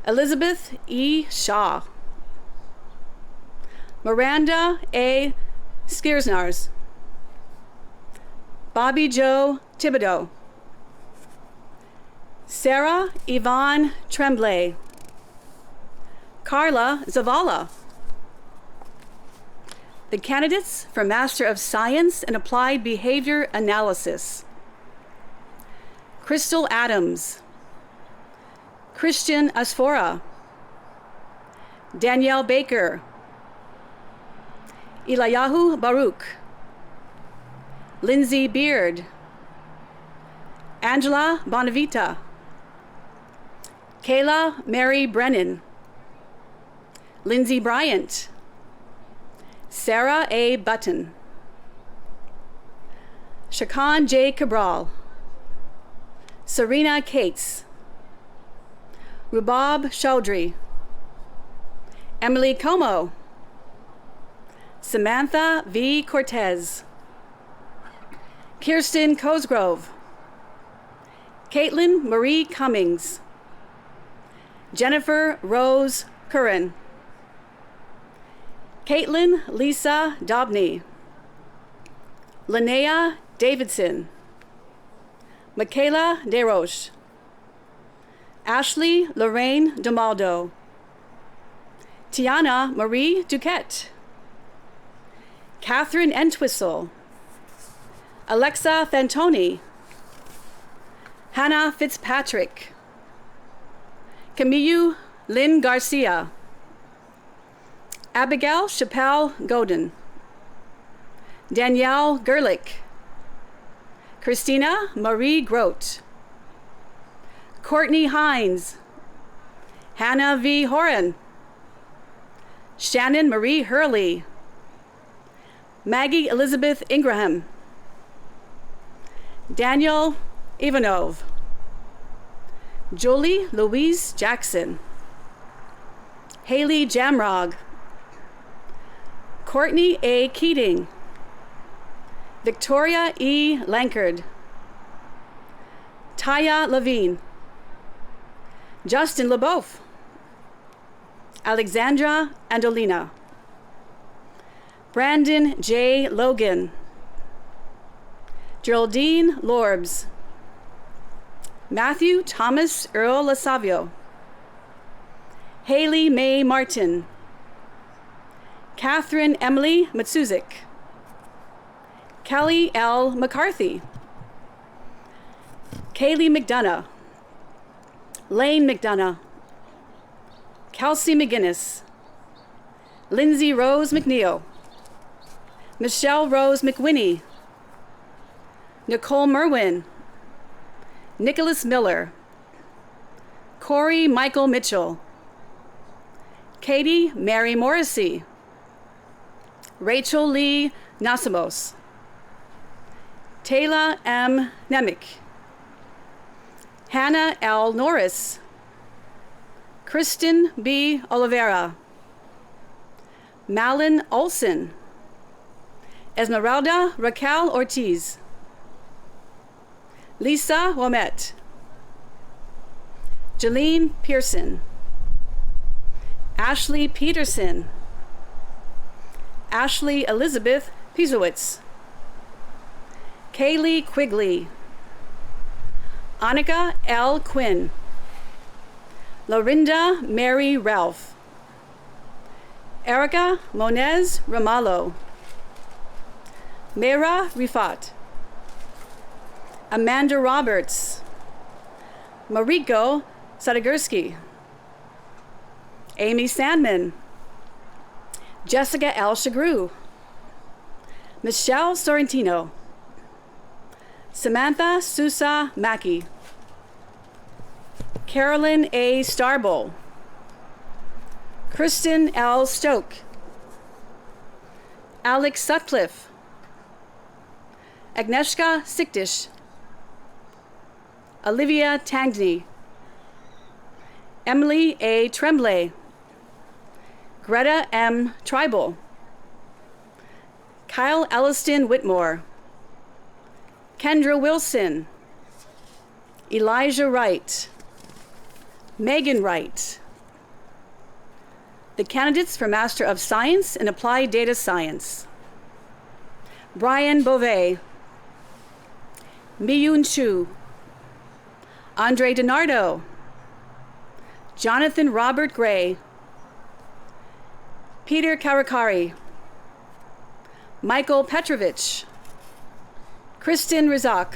Elizabeth E. Shaw, Miranda A. Skiersnars, Bobby Joe Thibodeau, Sarah Yvonne Tremblay, Carla Zavala. The candidates for Master of Science in Applied Behavior Analysis: Crystal Adams, Christian Asfora, Danielle Baker, Eliyahu Baruch, Lindsay Beard, Angela Bonavita, Kayla Mary Brennan, Lindsay Bryant, Sarah A. Button, Shakan J. Cabral, Serena Cates, Rubab Chaudhry, Emily Como, Samantha V. Cortez, Kirsten Cosgrove, Caitlin Marie Cummings, Jennifer Rose Curran, Caitlin Lisa Dobney, Linnea Davidson, Michaela DeRoche, Ashley Lorraine DeMaldo, Tiana Marie Duquette, Catherine Entwistle, Alexa Fantoni, Hannah Fitzpatrick, Camille Lynn Garcia, Abigail Chappelle Godin, Danielle Gerlich, Christina Marie Grote, Courtney Hines, Hannah V. Horan, Shannon Marie Hurley, Maggie Elizabeth Ingraham, Daniel Ivanov, Julie Louise Jackson, Haley Jamrog, Courtney A. Keating, Victoria E. Lankard, Taya Levine, Justin LeBeouf, Alexandra Andolina, Brandon J. Logan, Geraldine Lorbs, Matthew Thomas Earl Lasavio, Haley Mae Martin, Catherine Emily Matsuzik, Kelly L. McCarthy, Kaylee McDonough, Lane McDonough, Kelsey McGinnis, Lindsay Rose McNeil, Michelle Rose McWhinney, Nicole Merwin, Nicholas Miller, Corey Michael Mitchell, Katie Mary Morrissey, Rachel Lee Nasimos, Taylor M. Nemick, Hannah L. Norris, Kristen B. Oliveira, Malin Olson, Esmeralda Raquel Ortiz, Lisa Womet, Jeline Pearson, Ashley Peterson, Ashley Elizabeth Piesowitz, Kaylee Quigley, Annika L. Quinn, Lorinda Mary Ralph, Erica Monez Ramallo, Mera Rifat, Amanda Roberts, Mariko Sadigursky, Amy Sandman, Jessica L. Shagru, Michelle Sorrentino, Samantha Sousa Mackey, Carolyn A. Starbull, Kristen L. Stoke, Alex Sutcliffe, Agnieszka Siktish, Olivia Tangny, Emily A. Tremblay, Greta M. Tribal, Kyle Elliston Whitmore, Kendra Wilson, Elijah Wright, Megan Wright. The candidates for Master of Science in Applied Data Science: Brian Beauvais, Miyun Chu, Andre DiNardo, Jonathan Robert Gray, Peter Karakari, Michael Petrovich, Kristen Rizak,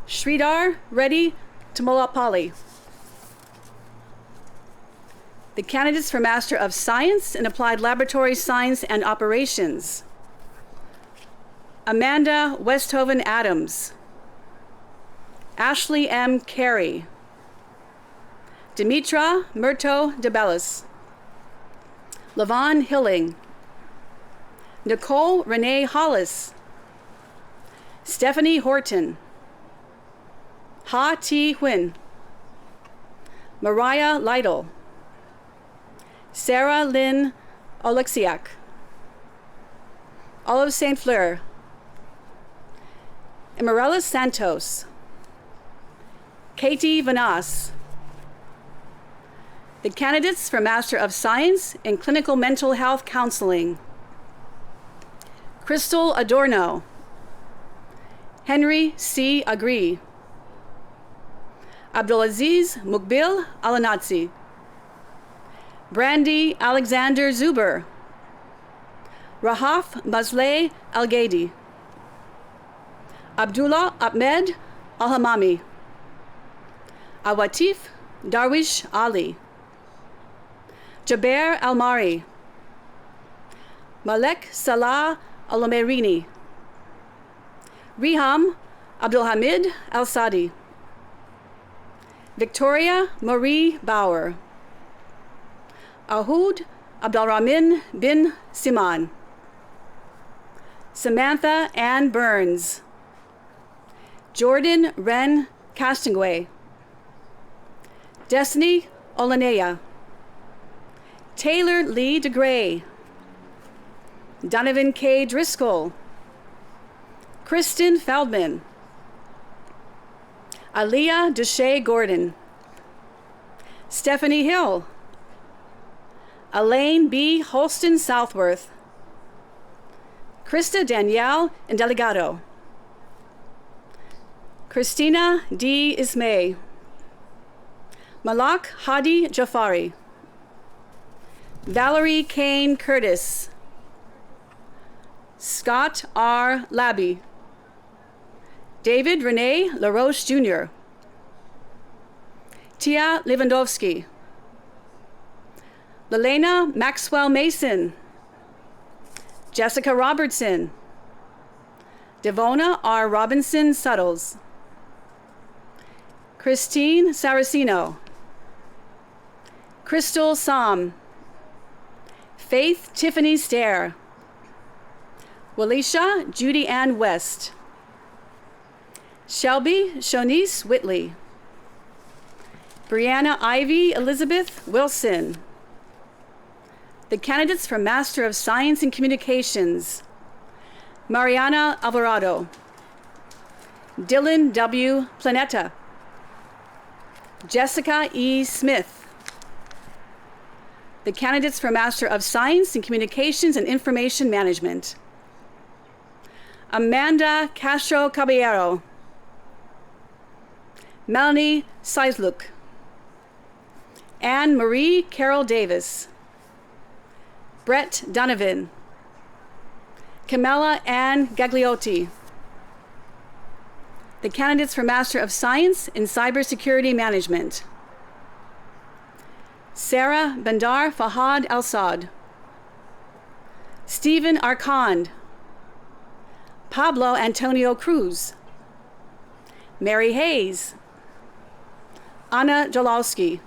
Sridhar Reddy Tamolapalli. The candidates for Master of Science in Applied Laboratory Science and Operations: Amanda Westhoven Adams, Ashley M. Carey, Dimitra Murto DeBellis, Lavon Hilling, Nicole Renee Hollis, Stephanie Horton, Ha Ti Huynh, Mariah Lytle, Sarah Lynn Oleksiak, Olive St. Fleur, Emerella Santos, Katie Vanas. The candidates for Master of Science in Clinical Mental Health Counseling: Crystal Adorno, Henry C. Agri, Abdulaziz Mukbil Alanatsi, Brandy Alexander Zuber, Rahaf Masleh Al-Ghaidi, Abdullah Ahmed Al-Hamami, Awatif Darwish Ali, Jaber Almari, Malek Salah Al-Omerini, Riham Abdulhamid Al-Sadi, Victoria Marie Bauer, Ahud Abdulrahman bin Siman, Samantha Ann Burns, Jordan Ren Castingway, Destiny Olanea, Taylor Lee DeGray, Donovan K. Driscoll, Kristen Feldman, Aaliyah Deshay Gordon, Stephanie Hill, Elaine B. Holston Southworth, Krista Danielle Indeligado, Christina D. Ismay, Malak Hadi Jafari, Valerie Kane Curtis, Scott R. Labby, David Rene LaRoche Jr., Tia Lewandowski, Lelena Maxwell Mason, Jessica Robertson, Devona R. Robinson Suttles, Christine Saraceno, Crystal Som, Faith Tiffany Stair, Walisha Judy Ann West, Shelby Shonice Whitley. Brianna Ivy Elizabeth Wilson. The candidates for Master of Science in Communications: Mariana Alvarado, Dylan W. Planeta, Jessica E. Smith. The candidates for Master of Science in Communications and Information Management: Amanda Castro Caballero, Melanie Seisluk, Anne Marie Carol Davis, Brett Donovan, Camilla Ann Gagliotti. The candidates for Master of Science in Cybersecurity Management: Sarah Bandar Fahad Al-Saad, Stephen Arcand, Pablo Antonio Cruz, Mary Hayes, Anna Jalowski,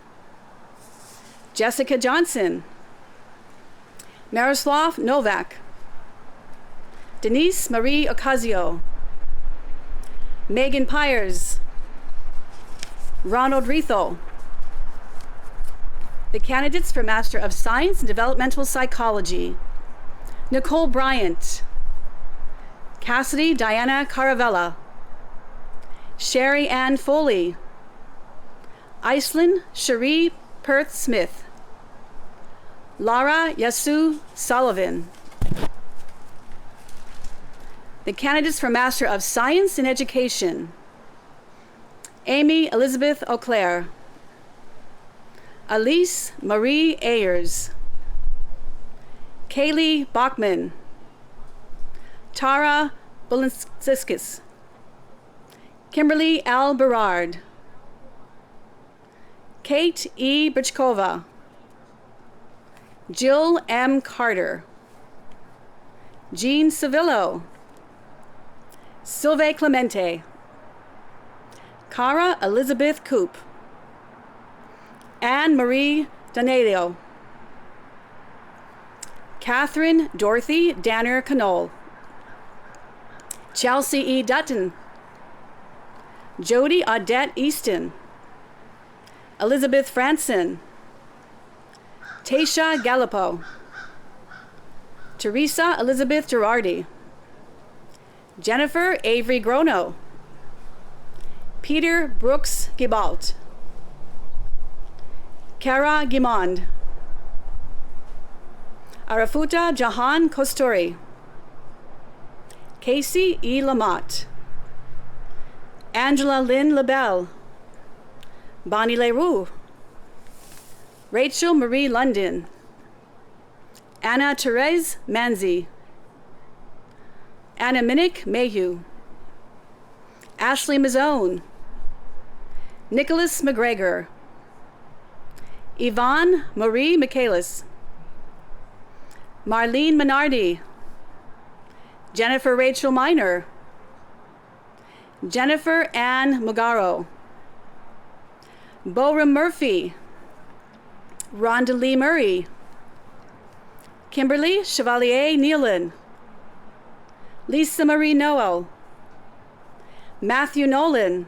Jessica Johnson, Miroslav Novak, Denise Marie Ocasio, Megan Pyers, Ronald Retho. The candidates for Master of Science in Developmental Psychology: Nicole Bryant, Cassidy Diana Caravella, Sherry Ann Foley, Iceland Cherie Perth Smith, Laura Yasu Sullivan. The candidates for Master of Science in Education: Amy Elizabeth Auclair, Elise Marie Ayers, Kaylee Bachman, Tara Bolinskis, Kimberly L. Berard, Kate E. Brichkova, Jill M. Carter, Jean Savillo, Sylvain Clemente, Cara Elizabeth Coop, Anne Marie Donadio, Catherine Dorothy Danner Canole, Chelsea E. Dutton, Jody Audette Easton, Elizabeth Franson, Tasha Gallipo, Teresa Elizabeth Girardi, Jennifer Avery Grono, Peter Brooks Gibalt, Kara Gimond, Arafuta Jahan Kosturi, Casey E. Lamott, Angela Lynn LaBelle, Bonnie Leroux, Rachel Marie London, Anna Therese Manzi, Anna Minnick Mayhew, Ashley Mazzone, Nicholas McGregor, Yvonne Marie Michaelis, Marlene Minardi, Jennifer Rachel Miner, Jennifer Ann Mugaro, Boram Murphy, Rhonda Lee Murray, Kimberly Chevalier Nealon, Lisa Marie Noel, Matthew Nolan,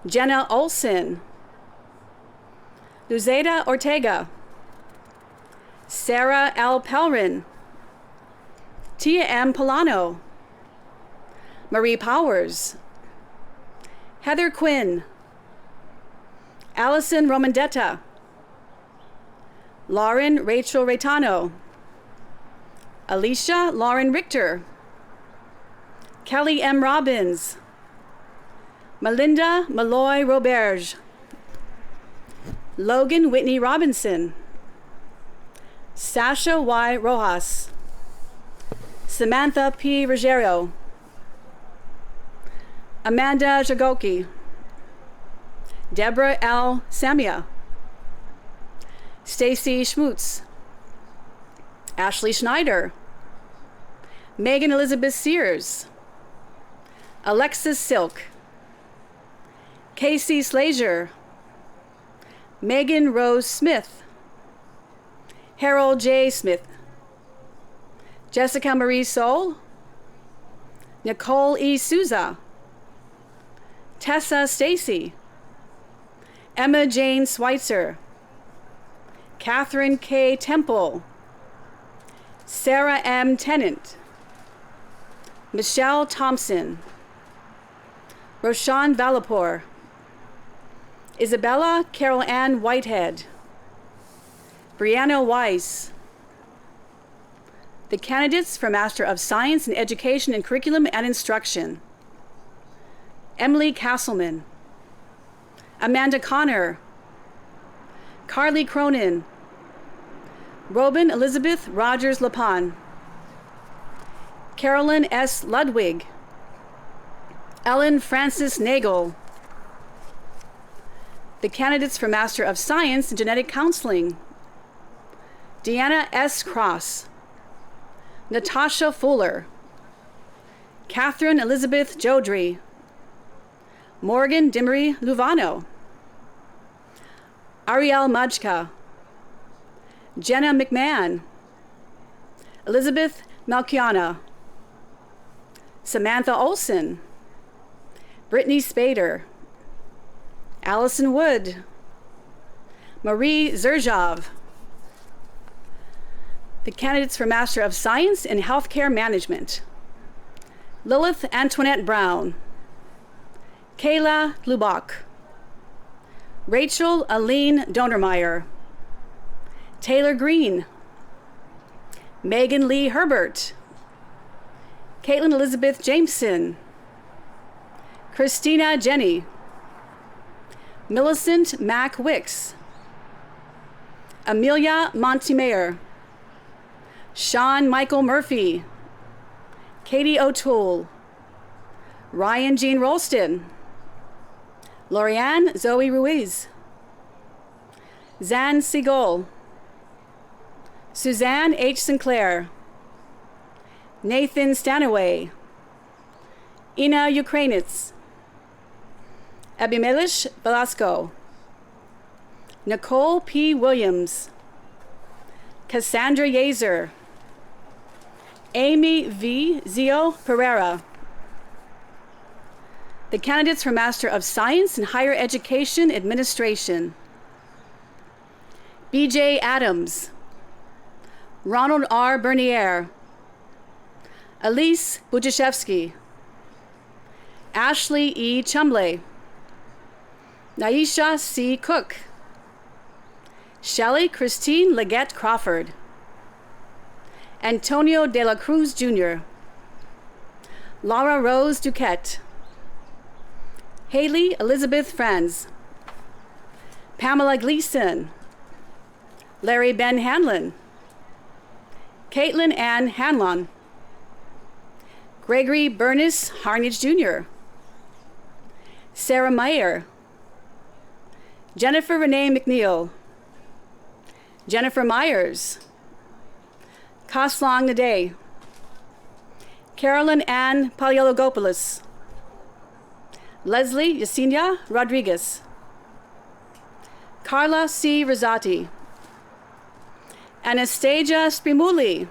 Jenna Olson, Luzeda Ortega, Sarah L. Pelrin, Tia M. Polano, Marie Powers, Heather Quinn, Allison Romandetta, Lauren Rachel Reitano, Alicia Lauren Richter, Kelly M. Robbins, Melinda Malloy Roberge, Logan Whitney Robinson, Sasha Y. Rojas, Samantha P. Ruggiero, Amanda Jagoki, Deborah L. Samia, Stacy Schmutz, Ashley Schneider, Megan Elizabeth Sears, Alexis Silk, Casey Slager, Megan Rose Smith, Harold J. Smith, Jessica Marie Soul, Nicole E. Souza, Tessa Stacy, Emma Jane Schweitzer, Catherine K. Temple, Sarah M. Tennant, Michelle Thompson, Roshan Valapur, Isabella Carol Ann Whitehead, Brianna Weiss. The candidates for Master of Science in Education and Curriculum and Instruction: Emily Castleman, Amanda Connor, Carly Cronin, Robin Elizabeth Rogers Lapon, Carolyn S. Ludwig, Ellen Francis Nagel. The candidates for Master of Science in Genetic Counseling: Deanna S. Cross, Natasha Fuller, Catherine Elizabeth Jodry, Morgan Dimery Luvano, Ariel Majka, Jenna McMahon, Elizabeth Malkiana, Samantha Olson, Brittany Spader, Allison Wood, Marie Zerzhov. The candidates for Master of Science in Healthcare Management: Lilith Antoinette Brown, Kayla Lubach, Rachel Aline Donermeyer, Taylor Green, Megan Lee Herbert, Caitlin Elizabeth Jameson, Christina Jenny, Millicent Mack Wicks, Amelia Montemeyer, Sean Michael Murphy, Katie O'Toole, Ryan Jean Rolston, Lorianne Zoe Ruiz, Zan Segal, Suzanne H. Sinclair, Nathan Stanaway, Ina Ukrainitz, Abimelish Velasco, Nicole P. Williams, Cassandra Yazer, Amy V. Zio Pereira. The candidates for Master of Science in Higher Education Administration: B.J. Adams, Ronald R. Bernier, Elise Bujashevsky, Ashley E. Chumley, Naisha C. Cook, Shelley Christine Leggett Crawford, Antonio de la Cruz Jr., Laura Rose Duquette, Haley Elizabeth Franz, Pamela Gleason, Larry Ben Hanlon, Caitlin Ann Hanlon, Gregory Bernice Harnage Jr., Sarah Meyer, Jennifer Renee McNeil, Jennifer Myers, Kaslong Nade, Carolyn Ann Paleologopoulos, Leslie Yesenia Rodriguez, Carla C. Rosati, Anastasia Sprimuli,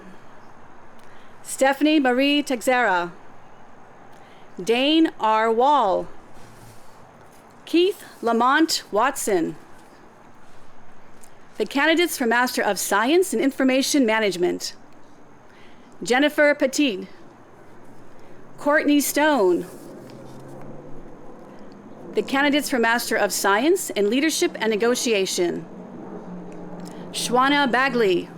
Stephanie Marie Texera, Dane R. Wall, Keith Lamont Watson. The candidates for Master of Science in Information Management: Jennifer Petit, Courtney Stone. The candidates for Master of Science in Leadership and Negotiation: Shwana Bagley,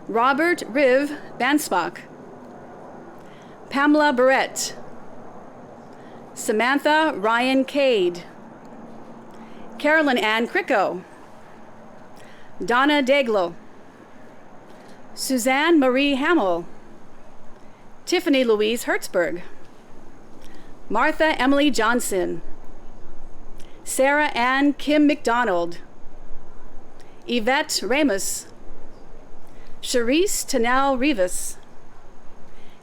Robert Riv Banspach, Pamela Barrett, Samantha Ryan Cade, Carolyn Ann Cricco, Donna Deglo, Suzanne Marie Hamill, Tiffany Louise Hertzberg, Martha Emily Johnson, Sarah Ann Kim McDonald, Yvette Ramos, Charisse Tanel Rivas,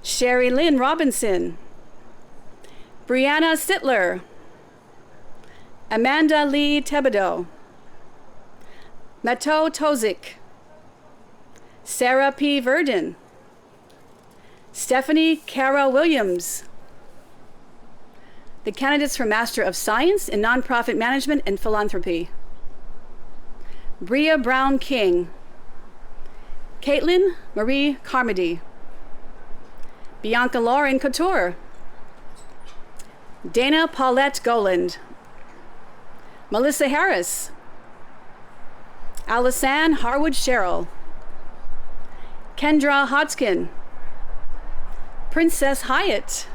Sherry Lynn Robinson, Brianna Sittler, Amanda Lee Thibodeau, Mato Tozik, Sarah P. Verdon, Stephanie Cara Williams, The candidates for Master of Science in Nonprofit Management and Philanthropy. Bria Brown King. Caitlin Marie Carmody. Bianca Lauren Couture. Dana Paulette Goland. Melissa Harris. Alisanne Harwood Sherrill. Kendra Hodgkin. Princess Hyatt.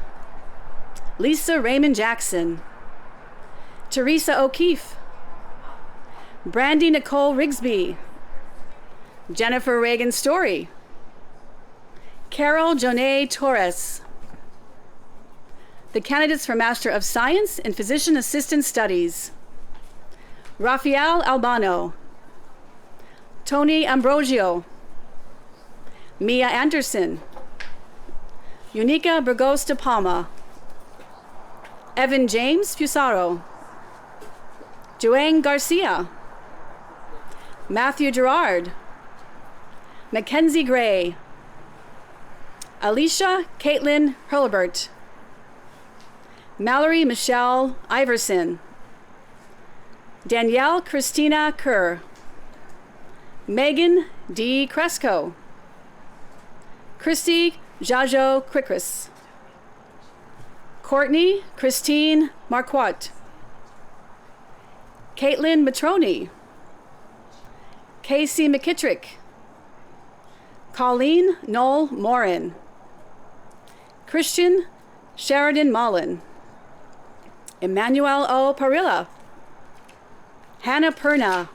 Lisa Raymond Jackson. Teresa O'Keefe. Brandy Nicole Rigsby. Jennifer Reagan Story. Carol Jonay Torres. The candidates for Master of Science in Physician Assistant Studies. Rafael Albano. Tony Ambrosio. Mia Anderson. Unica Burgos de Palma. Evan James Fusaro. Joanne Garcia. Matthew Gerard. Mackenzie Gray. Alicia Caitlin Hurlbert. Mallory Michelle Iverson. Danielle Christina Kerr. Megan D. Cresco. Christy Jajo Quickris. Courtney Christine Marquardt. Caitlin Matroni. Casey McKittrick. Colleen Noel Morin. Christian Sheridan Mullen. Emmanuel O. Parilla. Hannah Perna.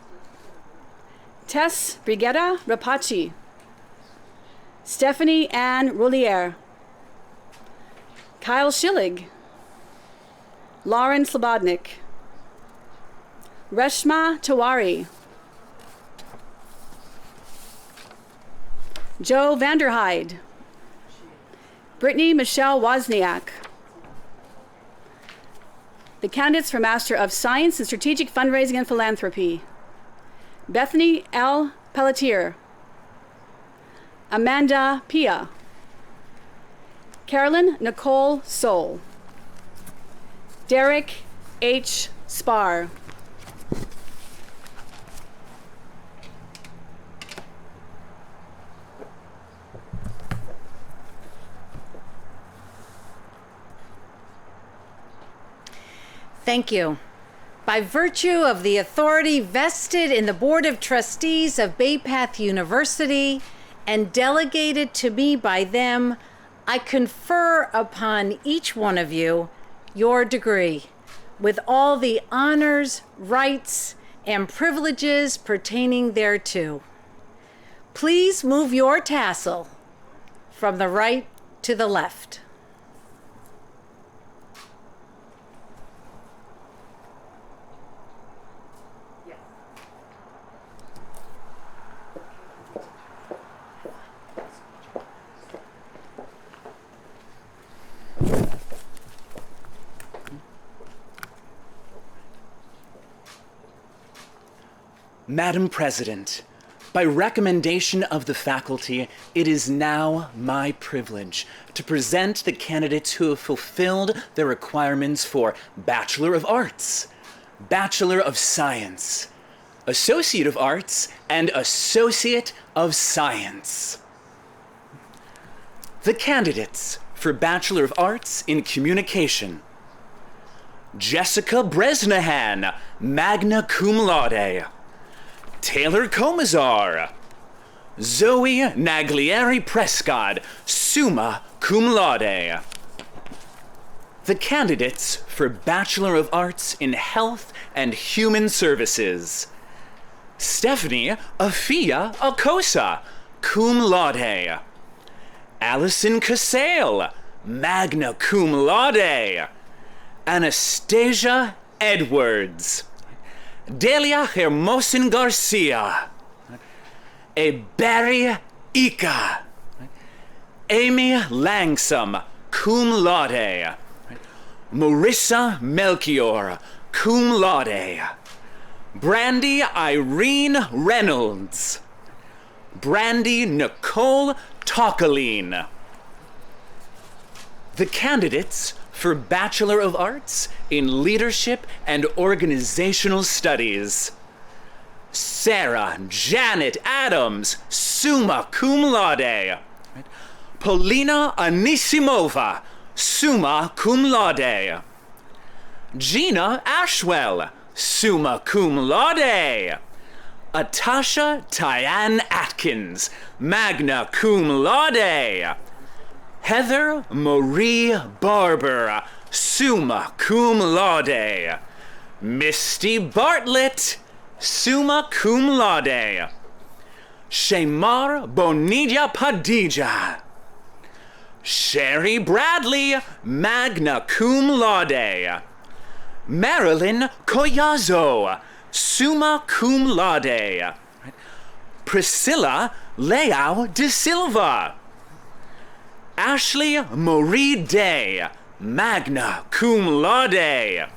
Tess Brigetta Rapaci. Stephanie Ann Roulier. Kyle Schillig. Lauren Slobodnik. Reshma Tawari. Joe Vanderhyde. Brittany Michelle Wozniak. The candidates for Master of Science in Strategic Fundraising and Philanthropy. Bethany L. Pelletier. Amanda Pia. Carolyn Nicole Soul. Derek H. Spar. Thank you. By virtue of the authority vested in the Board of Trustees of Bay Path University and delegated to me by them, I confer upon each one of you your degree with all the honors, rights, and privileges pertaining thereto. Please move your tassel from the right to the left. Madam President, by recommendation of the faculty, it is now my privilege to present the candidates who have fulfilled the requirements for Bachelor of Arts, Bachelor of Science, Associate of Arts, and Associate of Science. The candidates for Bachelor of Arts in Communication. Jessica Bresnahan, magna cum laude. Taylor Comazar. Zoe Naglieri Prescott, summa cum laude. The candidates for Bachelor of Arts in Health and Human Services. Stephanie Afia Acosa, cum laude. Allison Casale, magna cum laude. Anastasia Edwards. Delia Hermosin Garcia. Barry Ika. Amy Langsam, cum laude. Marissa Melchior, cum laude. Brandy Irene Reynolds. Brandy Nicole Tokaline. The candidates for Bachelor of Arts in Leadership and Organizational Studies. Sarah Janet Adams, summa cum laude. Polina Anisimova, summa cum laude. Gina Ashwell, summa cum laude. Atasha Tyann Atkins, magna cum laude. Heather Marie Barber, summa cum laude. Misty Bartlett, summa cum laude. Shamar Bonilla Padilla. Sherry Bradley, magna cum laude. Marilyn Collazo, summa cum laude. Priscilla Leao de Silva. Ashley Marie Day, magna cum laude.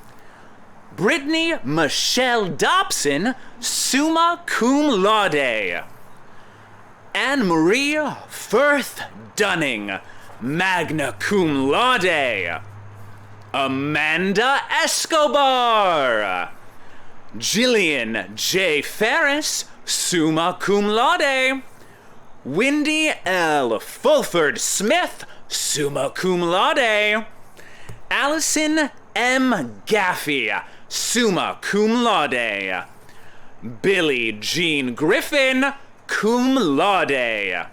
Brittany Michelle Dobson, summa cum laude. Anne-Marie Firth Dunning, magna cum laude. Amanda Escobar. Jillian J. Ferris, summa cum laude. Wendy L. Fulford Smith, summa cum laude. Allison M. Gaffey, summa cum laude. Billie Jean Griffin, cum laude.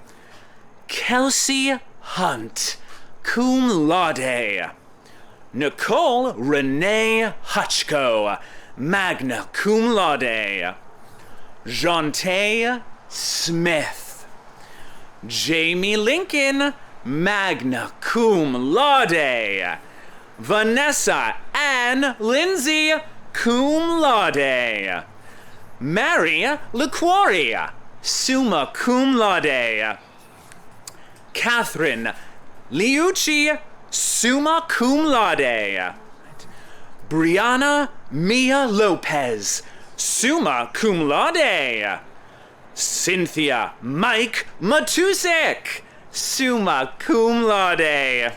Kelsey Hunt, cum laude. Nicole Renee Hutchko, magna cum laude. Jonte Smith. Jamie Lincoln, magna cum laude. Vanessa Ann Lindsay, cum laude. Mary LaQuarrie, summa cum laude. Catherine Liucci, summa cum laude. Brianna Mia Lopez, summa cum laude. Cynthia Mike Matusek, summa cum laude.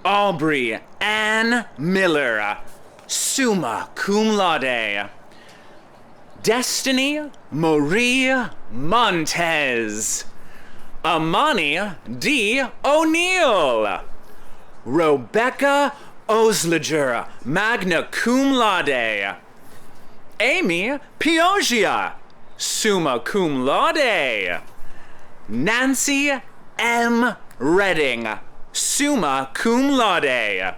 Aubrey Ann Miller, summa cum laude. Destiny Marie Montez. Amani D. O'Neill. Rebecca Osliger, magna cum laude. Amy Piogia, summa cum laude. Nancy M. Redding, summa cum laude.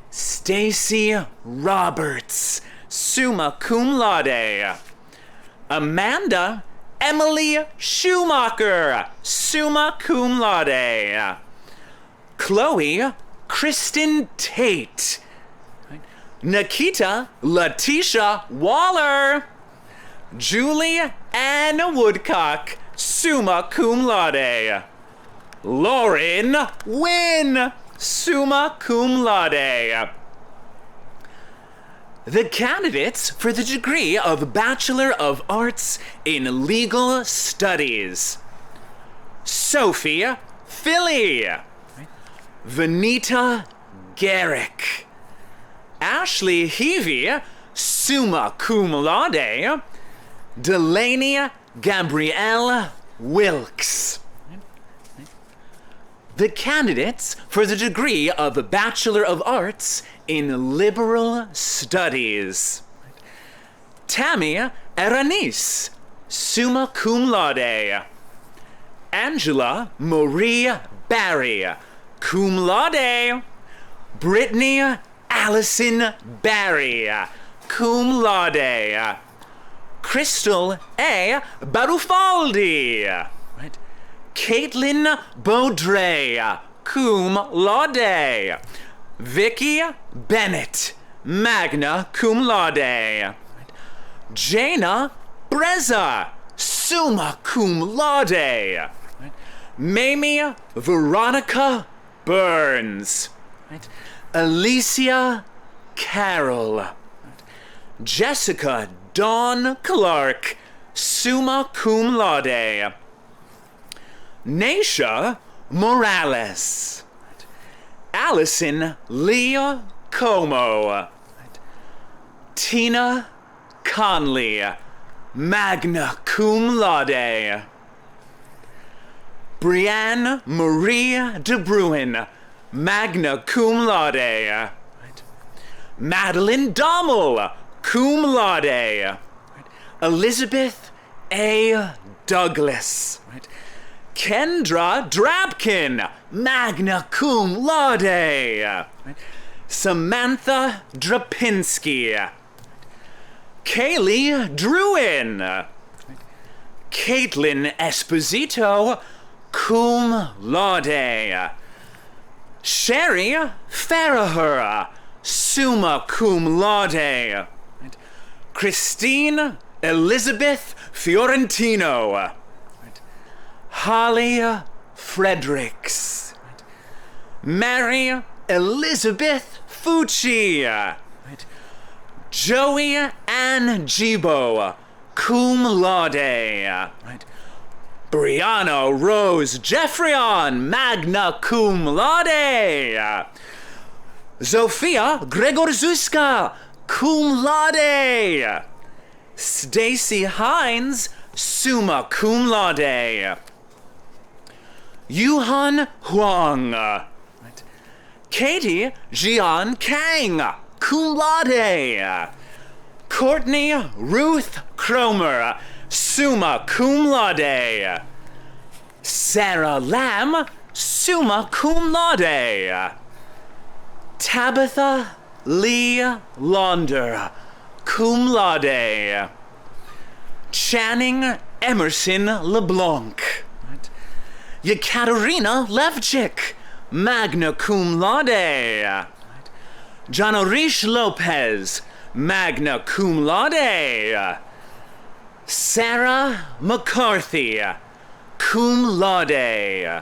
Stacy Roberts, summa cum laude. Amanda Emily Schumacher, summa cum laude. Chloe Kristen Tate. Nikita Letitia Waller. Julie Ann Woodcock, summa cum laude. Lauren Wynn, summa cum laude. The candidates for the degree of Bachelor of Arts in Legal Studies. Sophie Philly. Vanita Garrick. Ashley Heavey, summa cum laude. Delaney Gabrielle Wilkes. The candidates for the degree of Bachelor of Arts in Liberal Studies. Tammy Eranis, summa cum laude. Angela Marie Barry, cum laude. Brittany Allison Barry, cum laude. Crystal A. Barufaldi. Caitlin Baudray, cum laude. Vicky Bennett, magna cum laude. Jaina Breza, summa cum laude. Mamie Veronica Burns. Alicia Carroll. Jessica Dawn Clark, summa cum laude. Naisha Morales. Allison Lee Como. Tina Conley, magna cum laude. Brianne Marie de Bruin, magna cum laude. Madeline Dommel, cum laude. Elizabeth A. Douglas. Kendra Drabkin, magna cum laude. Samantha Drapinski. Kaylee Druin. Caitlin Esposito, cum laude. Sherry Farraher, summa cum laude. Christine Elizabeth Fiorentino. Holly Fredericks. Mary Elizabeth Fucci. Joey Ann Gibo, cum laude. Brianna Rose Jeffreyon, magna cum laude. Zofia Gregorzuska, cum laude. Stacy Hines, summa cum laude. Yuhan Huang. Katie Jian Kang, cum laude. Courtney Ruth Cromer, summa cum laude. Sarah Lamb, summa cum laude. Tabitha Lee Launder, cum laude. Channing Emerson LeBlanc. Yekaterina Levchik, magna cum laude. Janorish Lopez, magna cum laude. Sarah McCarthy, cum laude.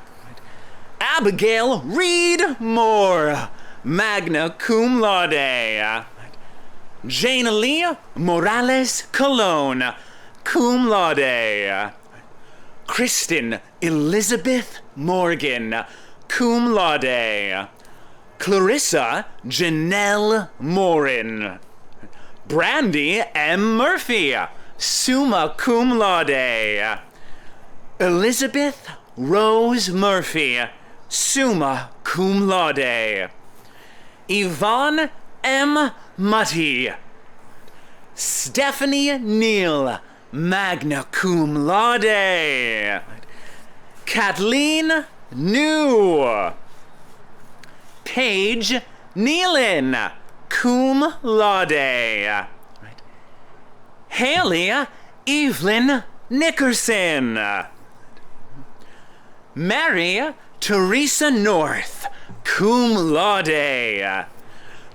Abigail Reed Moore, magna cum laude. Jane Lee Morales Colon, cum laude. Kristen Elizabeth Morgan, cum laude. Clarissa Janelle Morin. Brandy M. Murphy, summa cum laude. Elizabeth Rose Murphy, summa cum laude. Yvonne M. Mutty. Stephanie Neal, magna cum laude. Kathleen New. Paige Nealon, cum laude. Haley Evelyn Nickerson. Mary Teresa North, cum laude.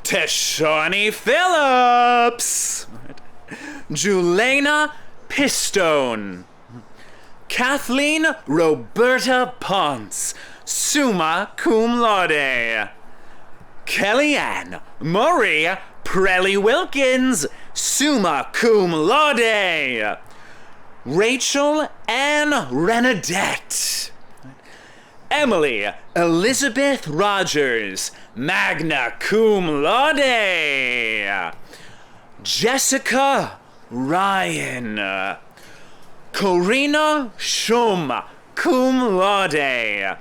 Teshani Phillips. Julena Pistone. Kathleen Roberta Ponce, summa cum laude. Kellyanne Marie Prelly Wilkins, summa cum laude. Rachel Ann Renadette. Emily Elizabeth Rogers, magna cum laude. Jessica Ryan. Corina Schum, cum laude.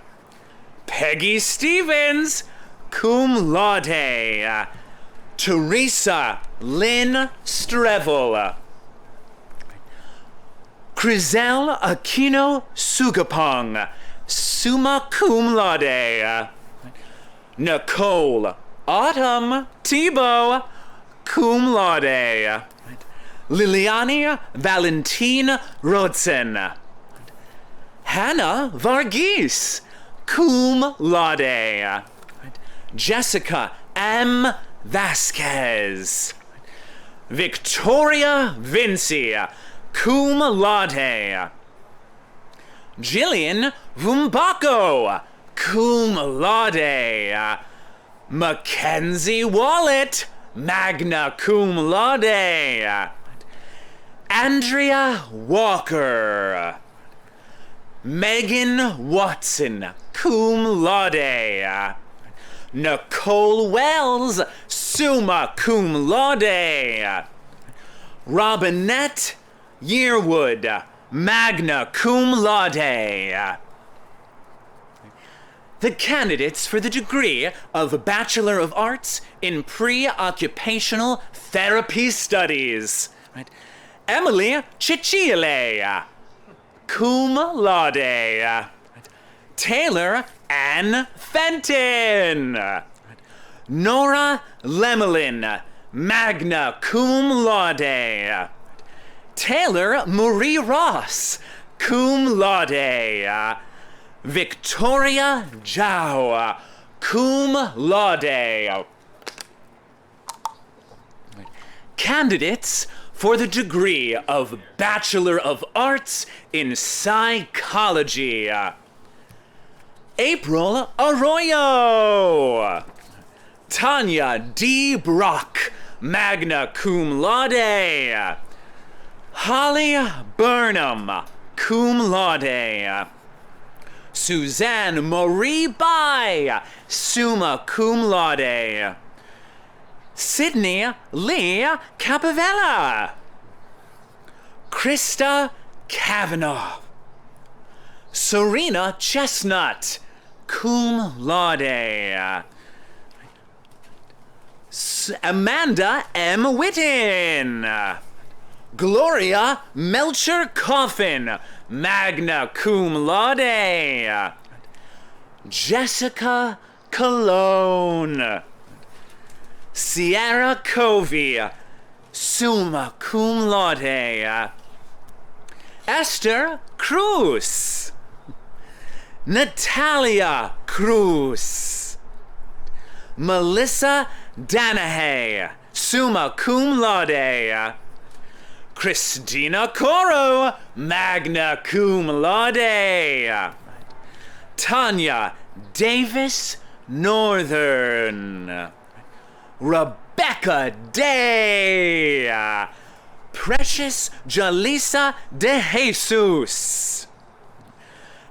Peggy Stevens, cum laude. Teresa Lynn Strevel. Crizelle Aquino Sugapong, summa cum laude. Nicole Autumn Tebow, cum laude. Liliani Valentine Rodsen. Hannah Varghese, cum laude. Jessica M. Vasquez. Victoria Vinci, cum laude. Jillian Vumbako, cum laude. Mackenzie Wallet, magna cum laude. Andrea Walker. Megan Watson, cum laude. Nicole Wells, summa cum laude. Robinette Yearwood, magna cum laude. The candidates for the degree of Bachelor of Arts in Pre-Occupational Therapy Studies. Right. Emily Cicciole, cum laude. Taylor Ann Fenton. Nora Lemelin, magna cum laude. Taylor Marie Ross, cum laude. Victoria Zhao, cum laude. Candidates for the degree of Bachelor of Arts in Psychology. April Arroyo. Tanya D. Brock, magna cum laude. Holly Burnham, cum laude. Suzanne Marie Bai, summa cum laude. Sydney Lee Capavella. Krista Kavanaugh. Serena Chestnut, cum laude. Amanda M. Whitten. Gloria Melcher Coffin, magna cum laude. Jessica Cologne. Sierra Covey, summa cum laude. Esther Cruz. Natalia Cruz. Melissa Danahay, summa cum laude. Christina Coro, magna cum laude. Tanya Davis Northern. Rebecca Day. Precious Jalisa de Jesus.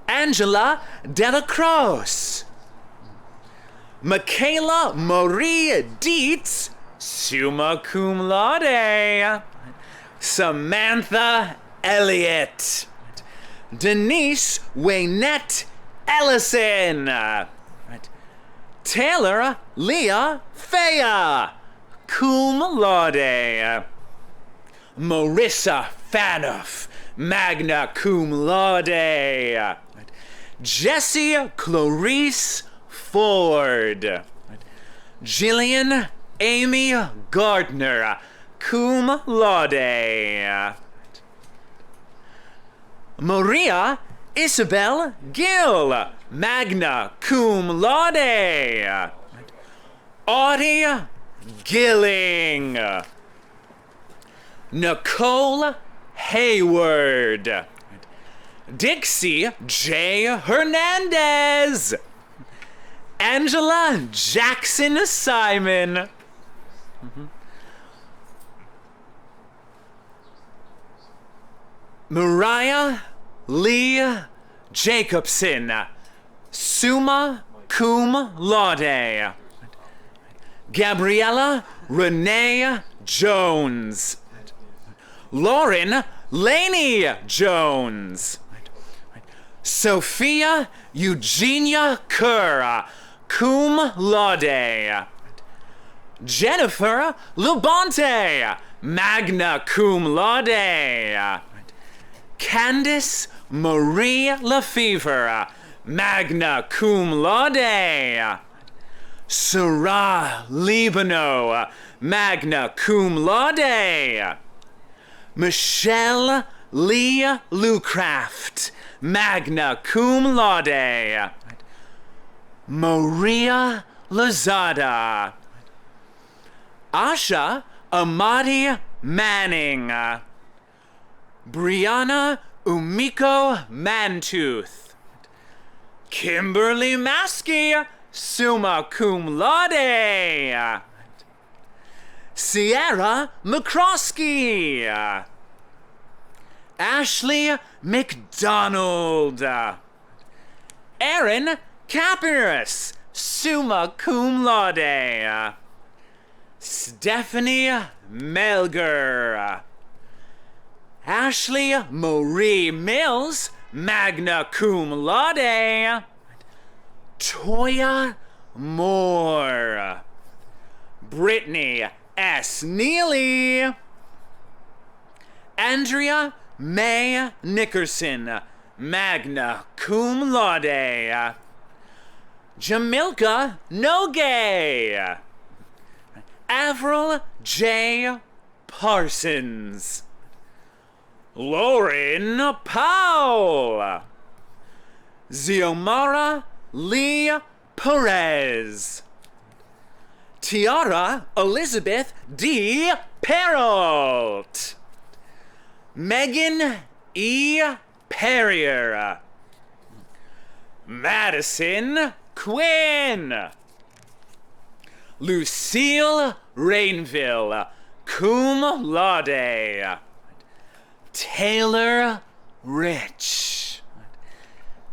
Angela Dela Cruz. Michaela Marie Dietz, summa cum laude. Samantha Elliott. Denise Waynette Ellison. Taylor Leah Faya, cum laude. Marissa Fanoff, magna cum laude. Jessie Clarice Ford. Jillian Amy Gardner, cum laude. Maria Isabel Gill, magna cum laude. Audie Gilling. Nicole Hayward. Dixie J. Hernandez. Angela Jackson Simon. Mariah Lee Jacobson, summa cum laude. Gabriella Renee Jones. Lauren Laney Jones. Sophia Eugenia Kerr, cum laude. Jennifer Lubonte, magna cum laude. Candice Marie Lefevre, magna cum laude. Sarah Libano, magna cum laude. Michelle Lee Lucraft, magna cum laude. Maria Lazada. Asha Amadi Manning. Brianna Umiko Mantooth. Kimberly Maskey, summa cum laude. Sierra McCroskey. Ashley McDonald. Erin Capiris, summa cum laude. Stephanie Melger. Ashley Marie Mills, magna cum laude. Toya Moore. Brittany S. Neely. Andrea May Nickerson, magna cum laude. Jamilka Noge. Avril J. Parsons. Lauren Powell. Xiomara Lee Perez. Tiara Elizabeth D. Perrault. Megan E. Perrier. Madison Quinn. Lucille Rainville, cum laude. Taylor Rich.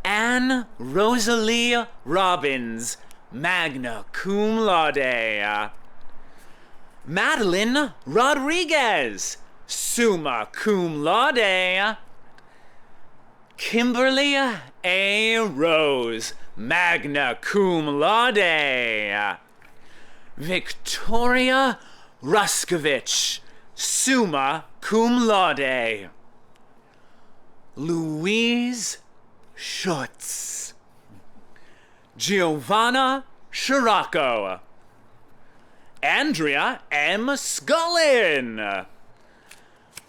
Anne Rosalie Robbins, magna cum laude. Madeline Rodriguez, summa cum laude. Kimberly A. Rose, magna cum laude. Victoria Ruskovich, summa cum laude. Louise Schutz. Giovanna Scirocco. Andrea M. Scullin.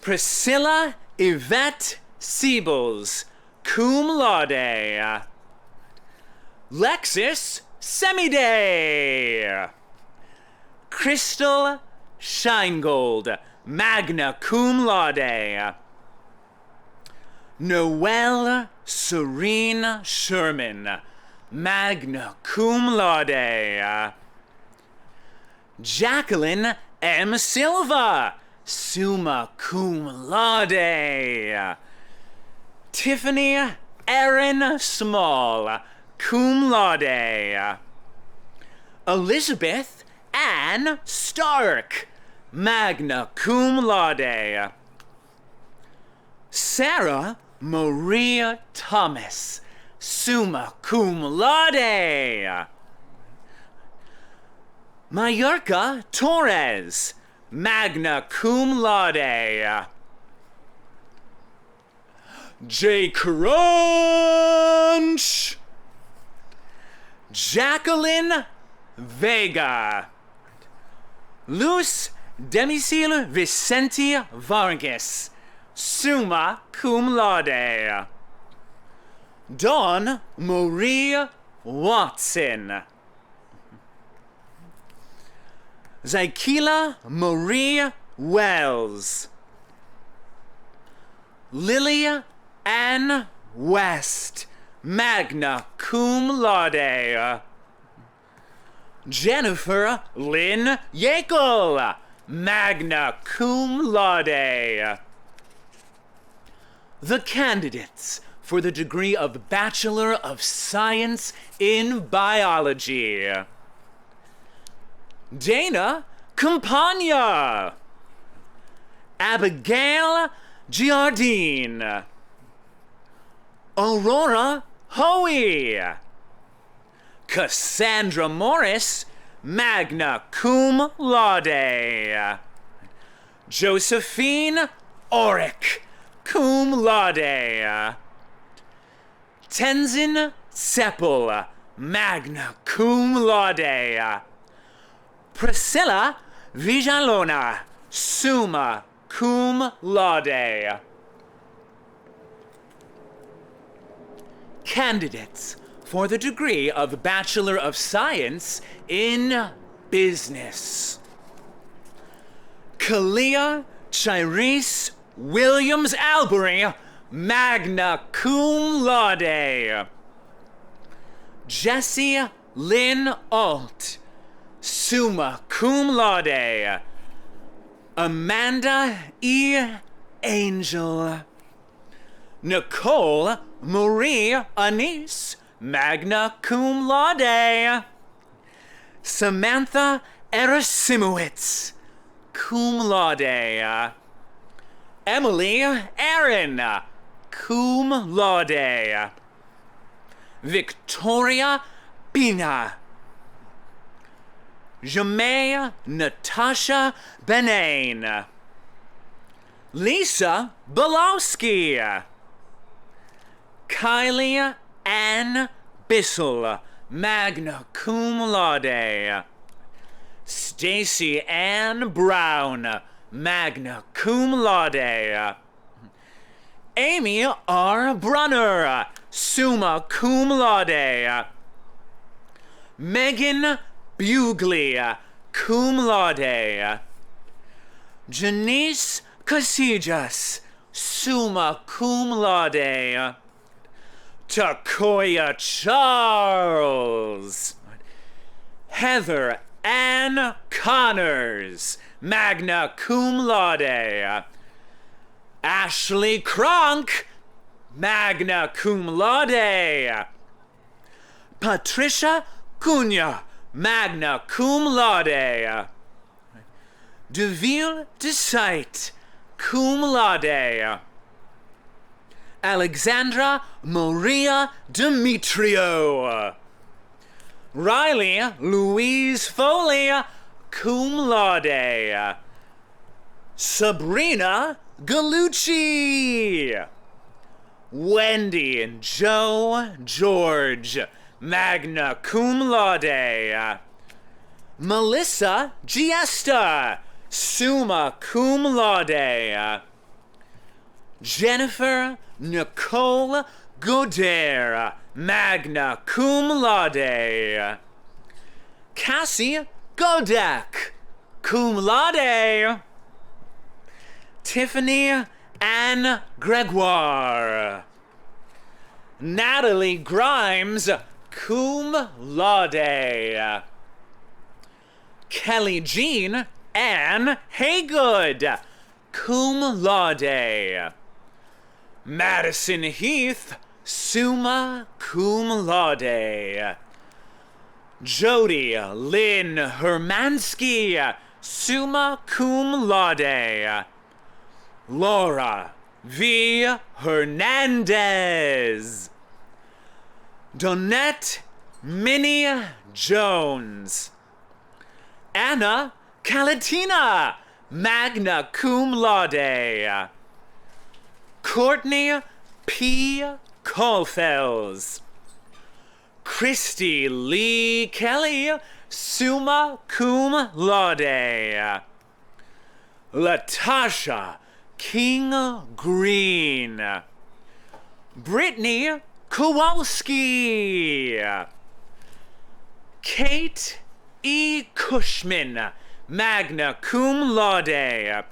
Priscilla Yvette Siebels, cum laude. Lexis Semiday. Crystal Shinegold, magna cum laude. Noelle Serene Sherman, magna cum laude. Jacqueline M. Silva, summa cum laude. Tiffany Erin Small, cum laude. Elizabeth Ann Stark, magna cum laude. Sarah Maria Thomas, summa cum laude. Mallorca Torres, magna cum laude. J. Crunch. Jacqueline Vega. Luz Demisil Vicente Vargas, summa cum laude. Dawn Marie Watson. Zykeela Marie Wells. Lilly Ann West, magna cum laude. Jennifer Lynn Yackel, magna cum laude. The candidates for the degree of Bachelor of Science in Biology. Dana Campagna. Abigail Giardine. Aurora Hoey. Cassandra Morris, magna cum laude. Josephine Oric, cum laude. Tenzin Seppel, magna cum laude. Priscilla Villalona, summa cum laude. Candidates for the degree of Bachelor of Science in Business. Kalia Chirese Williams Albury, magna cum laude. Jessie Lynn Alt, summa cum laude. Amanda E. Angel. Nicole Marie Anise, magna cum laude. Samantha Erasimowitz, cum laude. Emily Aaron, cum laude. Victoria Pina. Jamea Natasha Benain. Lisa Belowski. Kylie Ann Bissell, magna cum laude. Stacy Ann Brown, magna cum laude. Amy R. Brunner, summa cum laude. Megan Bugley, cum laude. Janice Casillas, summa cum laude. Takoya Charles. Heather Ann Connors, magna cum laude. Ashley Cronk, magna cum laude. Patricia Cunha, magna cum laude. Deville DeSite, cum laude. Alexandra Maria Demetrio. Riley Louise Foley, cum laude. Sabrina Gallucci. Wendy and Joe George, magna cum laude. Melissa Giesta, summa cum laude. Jennifer Nicole Goder, magna cum laude. Cassie Godek, cum laude. Tiffany Anne Gregoire. Natalie Grimes, cum laude. Kelly Jean Ann Haygood, cum laude. Madison Heath, summa cum laude. Jody Lynn Hermansky, summa cum laude. Laura V. Hernandez. Donette Minnie Jones. Anna Calatina, magna cum laude. Courtney P. Colfels. Christy Lee Kelly, summa cum laude. Latasha King Green. Brittany Kowalski. Kate E. Cushman, magna cum laude.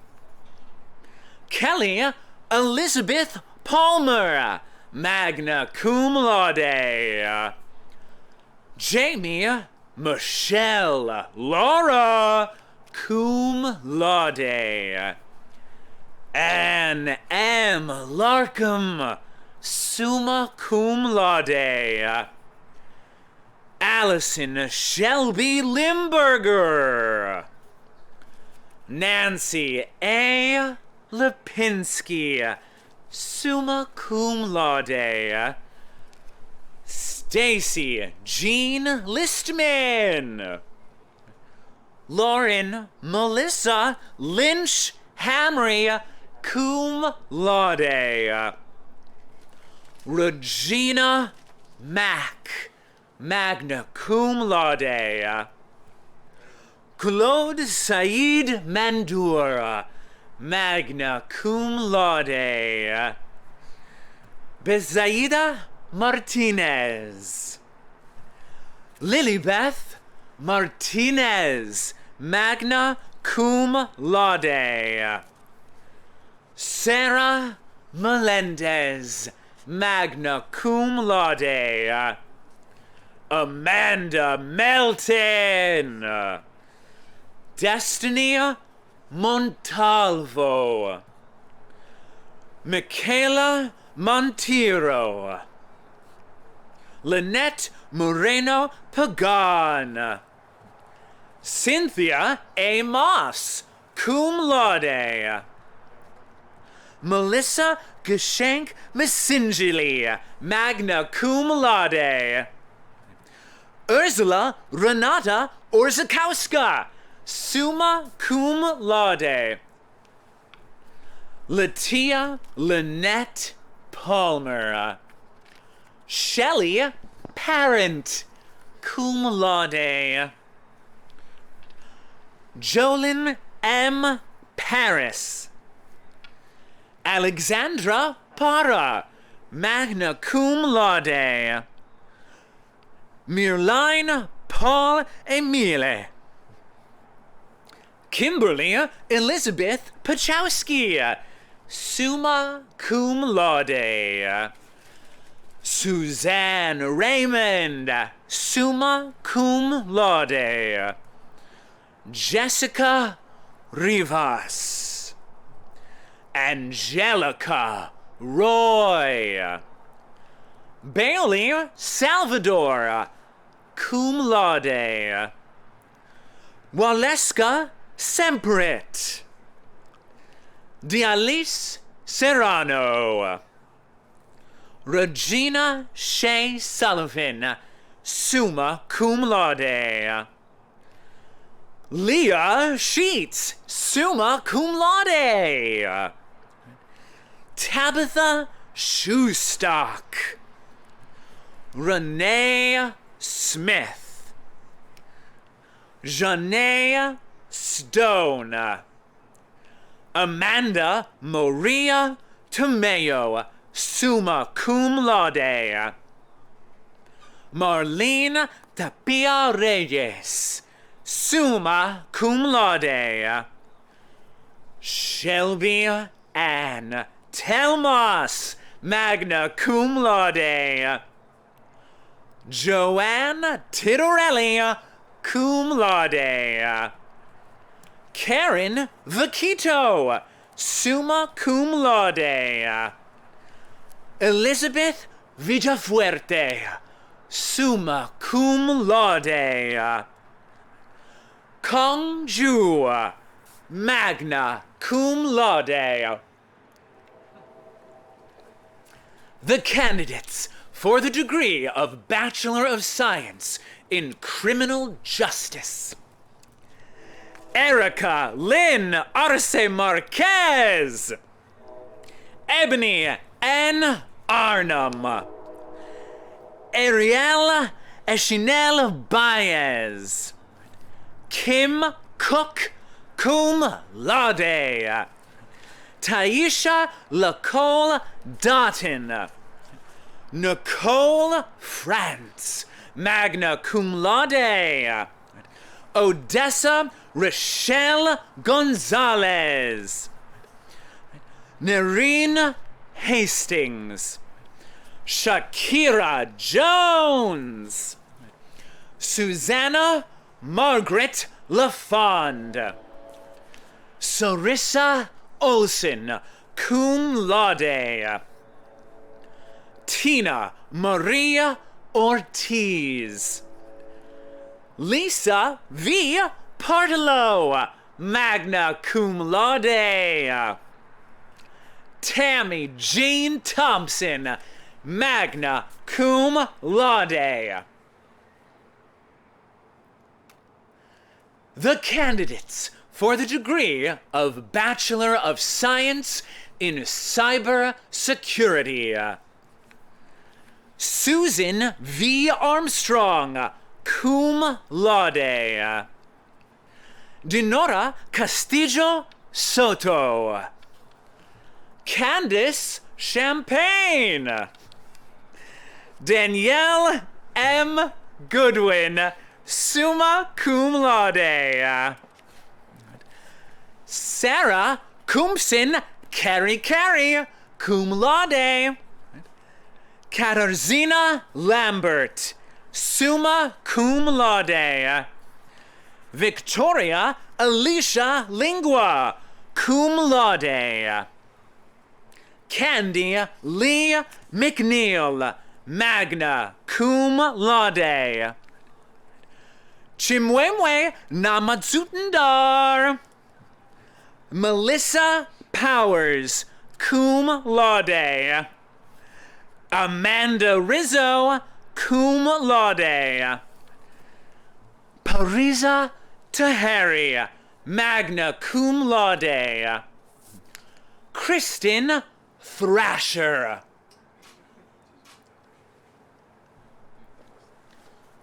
Kelly Elizabeth Palmer, magna cum laude. Jamie Michelle Laura, cum laude. Anne M. Larkham, summa cum laude. Allison Shelby Limburger. Nancy A. Lipinski, summa cum laude. Stacy Jean Listman. Lauren Melissa Lynch Hamry, cum laude. Regina Mack, magna cum laude. Claude Said Mandour, magna cum laude. Bezaida Martinez. Lilybeth Martinez, magna cum laude. Sarah Melendez, magna cum laude. Amanda Melton. Destiny Montalvo. Michaela Monteiro. Lynette Moreno Pagan. Cynthia A. Moss, cum laude. Melissa Geschenk Messingili, magna cum laude. Ursula Renata Orzakowska, summa cum laude. Latia Lynette Palmer. Shelley Parent, cum laude. Jolyn M. Paris. Alexandra Para, magna cum laude. Mirline Paul Emile. Kimberly Elizabeth Pachowski, summa cum laude. Suzanne Raymond, summa cum laude. Jessica Rivas. Angelica Roy. Bailey Salvador, cum laude. Waleska Semprit. Dialis Serrano. Regina Shea Sullivan, summa cum laude. Leah Sheets, summa cum laude. Tabitha Shoestock. Renee Smith. Janae Stone. Amanda Maria Tomeo, summa cum laude. Marlene Tapia Reyes, summa cum laude. Shelby Ann Telmos, magna cum laude. Joanne Titorelli, cum laude. Karen Vaquito, summa cum laude. Elizabeth Villafuerte, summa cum laude. Kong Ju, magna cum laude. The candidates for the degree of Bachelor of Science in Criminal Justice. Erica Lynn Arce Marquez. Ebony N. Arnhem. Ariel Echinel Baez. Kim Cook, cum laude. Taisha Lacole Doughton. Nicole France, magna cum laude. Odessa Rochelle Gonzalez. Nerine Hastings. Shakira Jones. Susanna Margaret LaFond. Sarissa Olsen, cum laude. Tina Maria Ortiz. Lisa V. Partolo, magna cum laude. Tammy Jean Thompson, magna cum laude. The candidates for the degree of Bachelor of Science in Cyber Security. Susan V. Armstrong, cum laude. Dinora Castillo Soto. Candice Champagne. Danielle M. Goodwin, summa cum laude. Sarah Kumpson Carrie, cum laude. Katarzyna Lambert, summa cum laude. Victoria Alicia Lingua, cum laude. Candy Lee McNeil, magna cum laude. Chimwemwe Namatsutendar. Melissa Powers, cum laude. Amanda Rizzo, cum laude. Parisa Tahari, magna cum laude. Kristen Thrasher.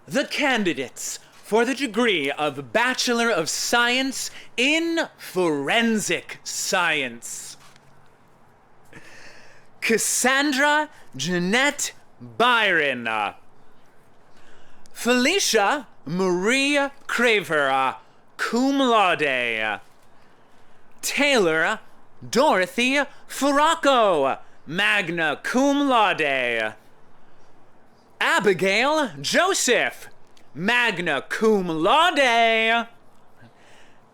The candidates for the degree of Bachelor of Science in Forensic Science. Cassandra Jeanette Byron. Felicia Maria Craver, cum laude. Taylor Dorothy Furacco, magna cum laude. Abigail Joseph, magna cum laude.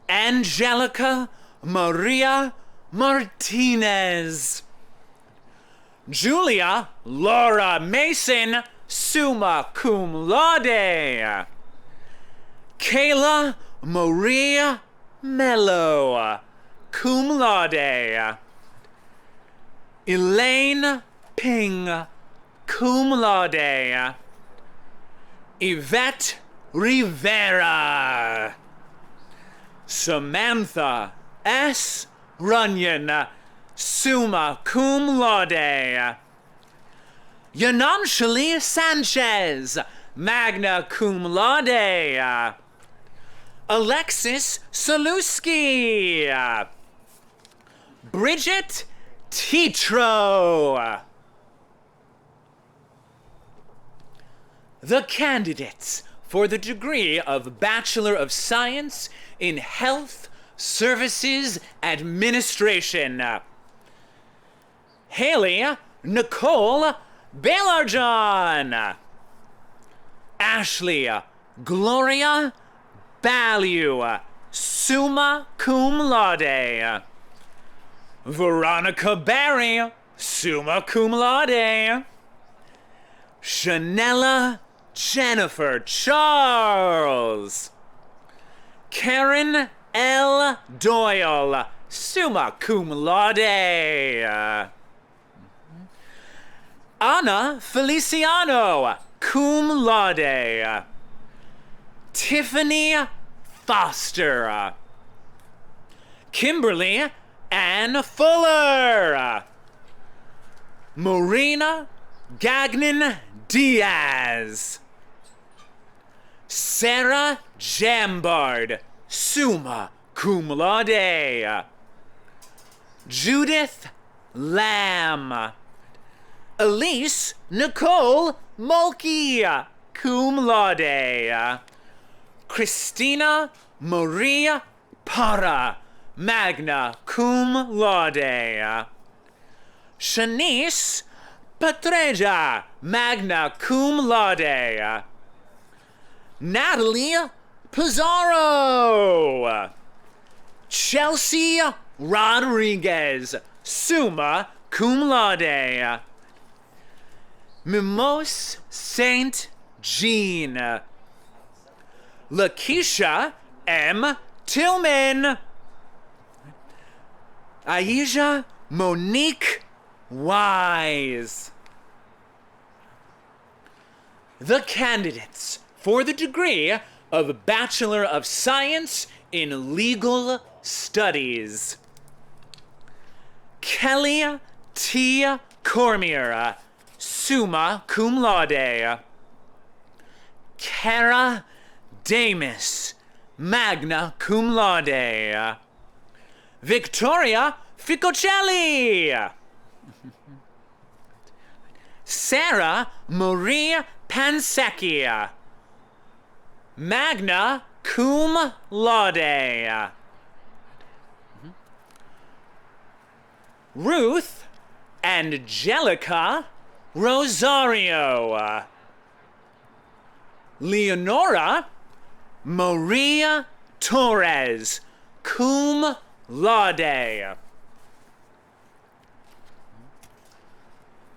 Angelica Maria Martinez. Julia Laura Mason, summa cum laude. Kayla Maria Mellow, cum laude. Elaine Ping, cum laude. Yvette Rivera. Samantha S. Runyon, summa cum laude. Yananshali Sanchez, magna cum laude. Alexis Saluski. Bridget Tetro. The candidates for the degree of Bachelor of Science in Health Services Administration. Haley Nicole Belarjon. Ashley Gloria Ballew, summa cum laude. Veronica Barry, summa cum laude. Shanella Jennifer Charles. Karen L. Doyle, summa cum laude. Anna Feliciano, cum laude. Tiffany Foster. Kimberly Ann Fuller. Marina Gagnon Diaz. Sarah Jambard, summa cum laude. Judith Lamb. Elise Nicole Mulkey, cum laude. Christina Maria Parra, magna cum laude. Shanice Patreja, magna cum laude. Natalie Pizarro. Chelsea Rodriguez, summa cum laude. Mimos Saint Jean. Lakeisha M. Tillman. Aisha Monique Wise. The candidates for the degree of Bachelor of Science in Legal Studies. Kelly T. Cormier, summa cum laude. Cara Damis, magna cum laude. Victoria Ficocelli. Sarah Marie Pansecchia, magna cum laude. Ruth Angelica Rosario. Leonora Maria Torres, cum laude.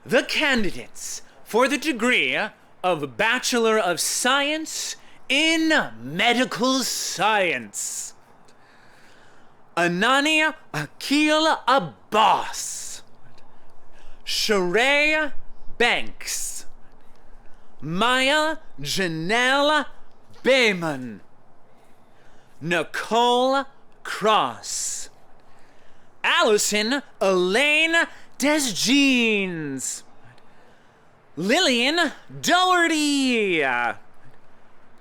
The candidates for the degree of Bachelor of Science in medical science. Anani Akil Abbas. Sheree Banks. Maya Janelle Bayman. Nicole Cross. Allison Elaine Desjeans. Lillian Doherty.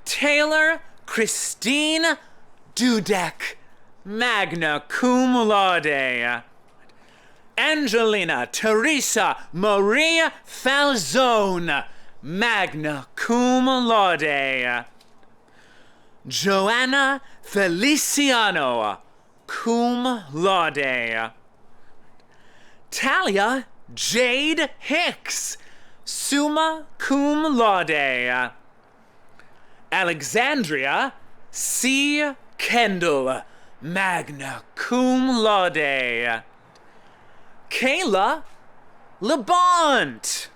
Taylor Christine Dudek, magna cum laude. Angelina Teresa Maria Falzone, magna cum laude. Joanna Feliciano, cum laude. Talia Jade Hicks, summa cum laude. Alexandria C. Kendall, magna cum laude. Kayla Labont.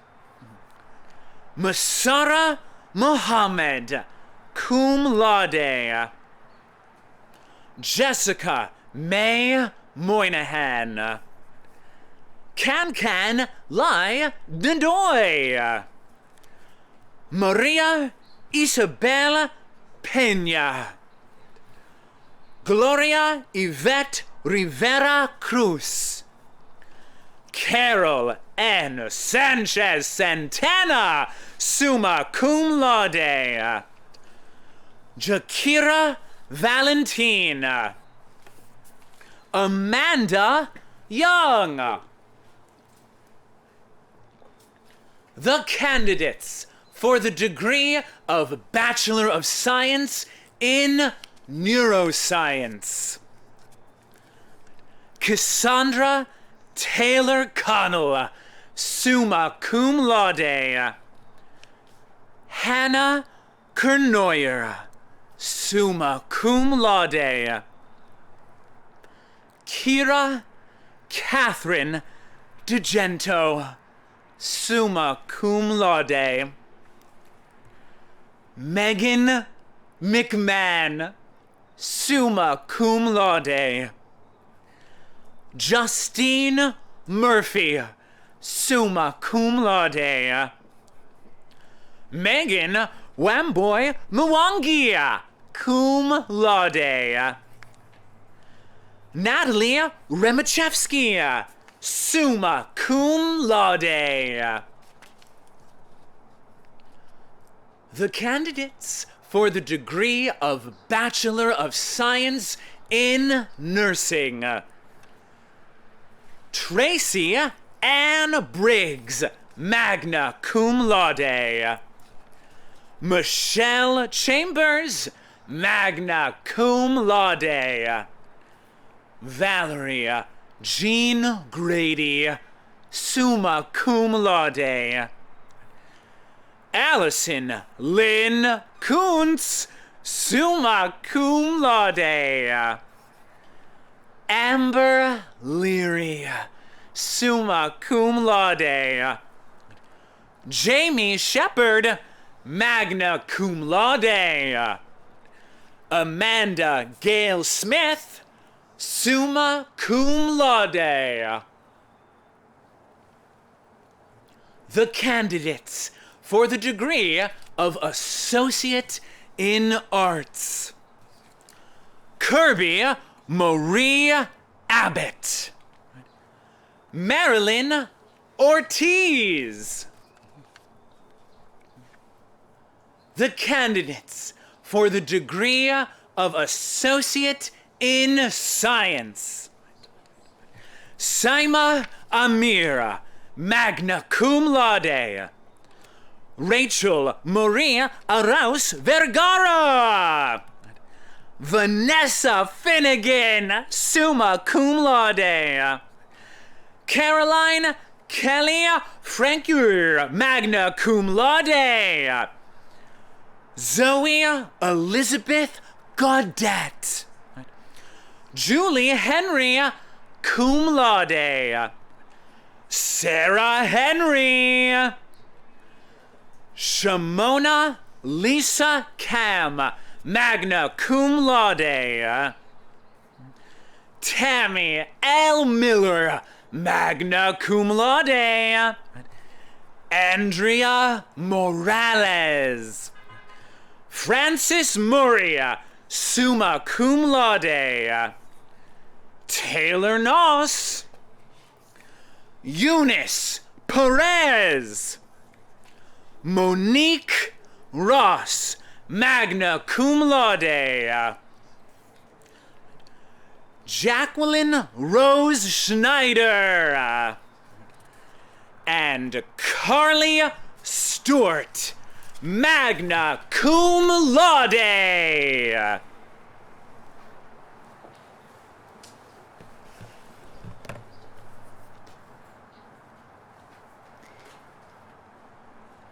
Masara Mohammed, cum laude. Jessica May Moynihan. Can Lai Nadoy. Maria Isabel Peña. Gloria Yvette Rivera Cruz. Carol N. Sanchez Santana, summa cum laude. Jakira Valentina. Amanda Young. The candidates for the degree of Bachelor of Science in Neuroscience. Cassandra Taylor Connell, summa cum laude. Hannah Kernoyer, summa cum laude. Kira Catherine DeGento, summa cum laude. Megan McMahon, summa cum laude. Justine Murphy, summa cum laude. Megan Wamboy Mwangia, cum laude. Natalie Remachevsky, summa cum laude. The candidates for the degree of Bachelor of Science in Nursing. Tracy Ann Briggs, magna cum laude. Michelle Chambers, magna cum laude. Valerie Jean Grady, summa cum laude. Allison Lynn Kuntz, summa cum laude. Amber Leary, summa cum laude. Jamie Shepard, magna cum laude. Amanda Gale Smith, summa cum laude. The candidates for the degree of Associate in Arts. Kirby Marie Abbott. Marilyn Ortiz. The candidates for the degree of Associate in Science. Saima Amira, magna cum laude. Rachel Maria Arauz Vergara. Vanessa Finnegan, summa cum laude. Caroline Kelly Francoeur, magna cum laude. Zoe Elizabeth Gaudette. Julie Henry, cum laude. Sarah Henry. Shamona Lisa Cam, magna cum laude. Tammy L. Miller, magna cum laude. Andrea Morales. Francis Murray, summa cum laude. Taylor Noss. Eunice Perez. Monique Ross, magna cum laude. Jacqueline Rose Schneider. And Carly Stewart, magna cum laude.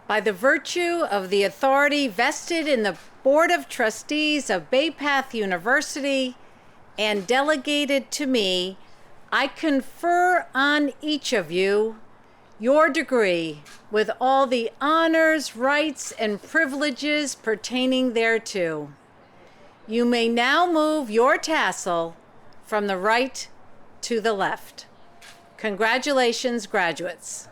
By the virtue of the authority vested in the Board of Trustees of Bay Path University and delegated to me, I confer on each of you your degree with all the honors, rights, and privileges pertaining thereto. You may now move your tassel from the right to the left. Congratulations, graduates.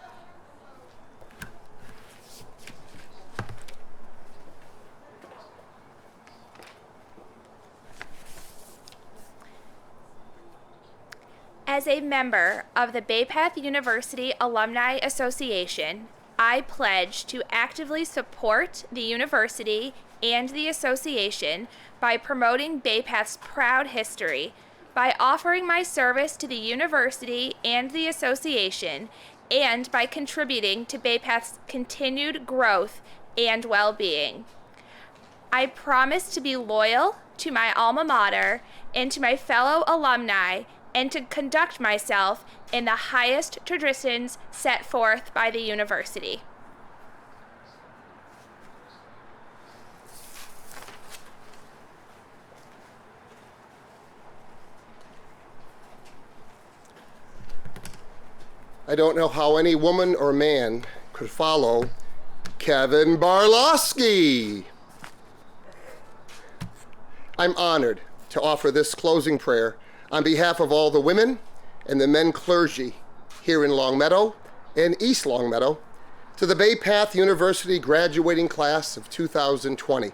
As a member of the Bay Path University Alumni Association, I pledge to actively support the university and the association by promoting Bay Path's proud history, by offering my service to the university and the association, and by contributing to Bay Path's continued growth and well-being. I promise to be loyal to my alma mater and to my fellow alumni, and to conduct myself in the highest traditions set forth by the university. I don't know how any woman or man could follow Kevin Barlowski. I'm honored to offer this closing prayer on behalf of all the women and the men clergy here in Longmeadow and East Longmeadow to the Bay Path University graduating class of 2020.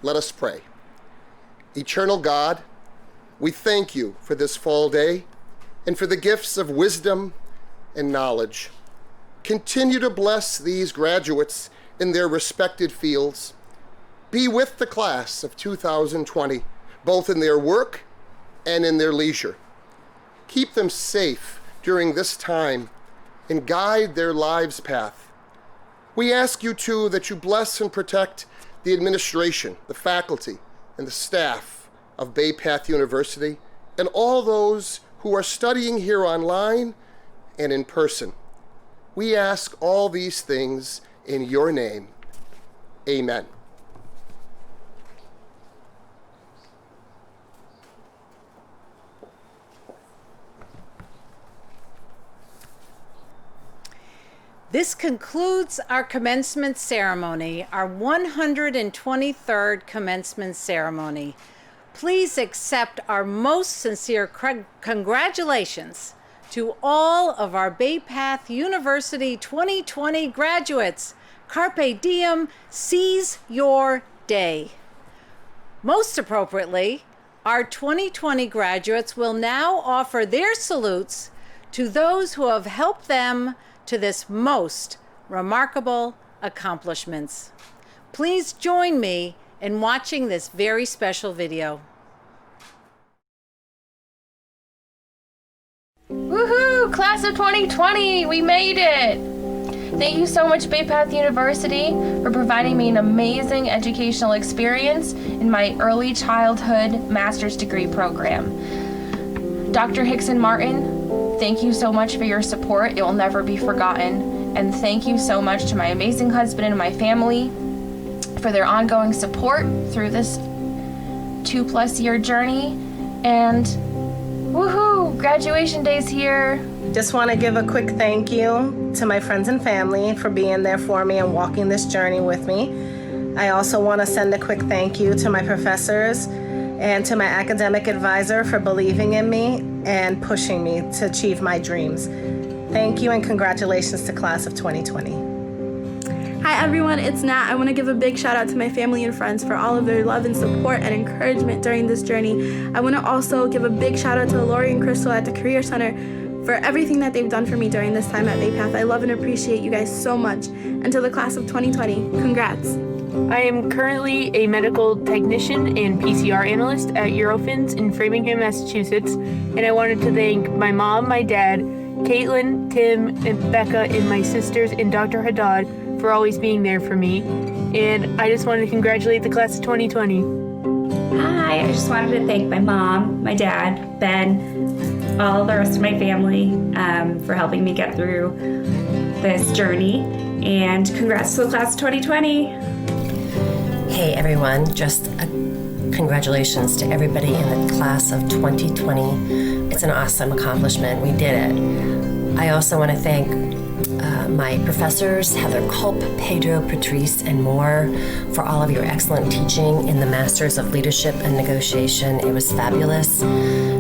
Let us pray. Eternal God, we thank you for this fall day and for the gifts of wisdom and knowledge. Continue to bless these graduates in their respected fields. Be with the class of 2020, both in their work and in their leisure. Keep them safe during this time and guide their lives' path. We ask you too that you bless and protect the administration, the faculty, and the staff of Bay Path University and all those who are studying here online and in person. We ask all these things in your name. Amen. This concludes our commencement ceremony, our 123rd commencement ceremony. Please accept our most sincere congratulations to all of our Bay Path University 2020 graduates. Carpe diem, seize your day. Most appropriately, our 2020 graduates will now offer their salutes to those who have helped them to this most remarkable accomplishments. Please join me in watching this very special video. Woohoo! Class of 2020! We made it! Thank you so much, Bay Path University, for providing me an amazing educational experience in my early childhood master's degree program. Dr. Hickson Martin, thank you so much for your support. It will never be forgotten. And thank you so much to my amazing husband and my family for their ongoing support through this 2+ year journey. And woohoo, graduation day's here. Just want to give a quick thank you to my friends and family for being there for me and walking this journey with me. I also want to send a quick thank you to my professors and to my academic advisor for believing in me and pushing me to achieve my dreams. Thank you and congratulations to Class of 2020. Hi everyone, it's Nat. I want to give a big shout out to my family and friends for all of their love and support and encouragement during this journey. I want to also give a big shout out to Lori and Crystal at the Career Center for everything that they've done for me during this time at BayPath. I love and appreciate you guys so much. And to the Class of 2020, congrats. I am currently a medical technician and PCR analyst at Eurofins in Framingham, Massachusetts, and I wanted to thank my mom, my dad, Caitlin, Tim, and Becca, and my sisters, and Dr. Haddad for always being there for me. And I just wanted to congratulate the Class of 2020. Hi, I just wanted to thank my mom, my dad, Ben, all the rest of my family for helping me get through this journey. And congrats to the Class of 2020. Hey everyone, just congratulations to everybody in the Class of 2020. It's an awesome accomplishment. We did it. I also want to thank my professors, Heather Culp, Pedro, Patrice, and more, for all of your excellent teaching in the Masters of Leadership and Negotiation. It was fabulous.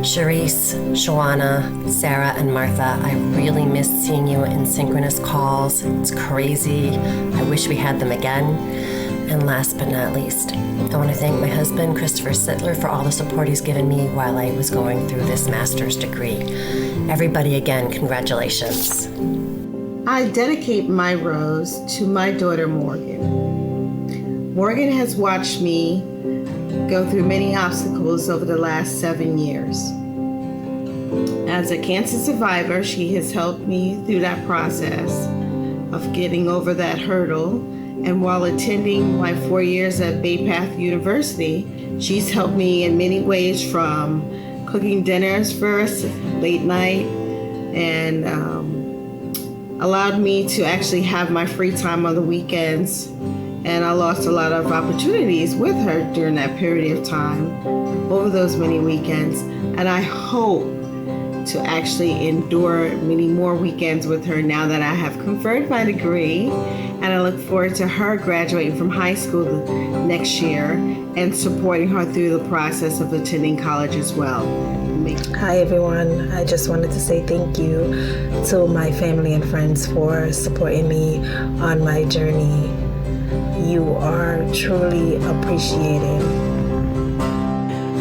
Charisse, Shawana, Sarah, and Martha, I really missed seeing you in synchronous calls. It's crazy. I wish we had them again. And last but not least, I want to thank my husband, Christopher Sittler, for all the support he's given me while I was going through this master's degree. Everybody, again, congratulations. I dedicate my rose to my daughter, Morgan. Morgan has watched me go through many obstacles over the last 7 years. As a cancer survivor, she has helped me through that process of getting over that hurdle. And while attending my 4 years at BayPath University, she's helped me in many ways, from cooking dinners for us late night, and allowed me to actually have my free time on the weekends. And I lost a lot of opportunities with her during that period of time, over those many weekends. And I hope to actually endure many more weekends with her now that I have conferred my degree. And I look forward to her graduating from high school next year and supporting her through the process of attending college as well. Hi everyone, I just wanted to say thank you to my family and friends for supporting me on my journey. You are truly appreciated.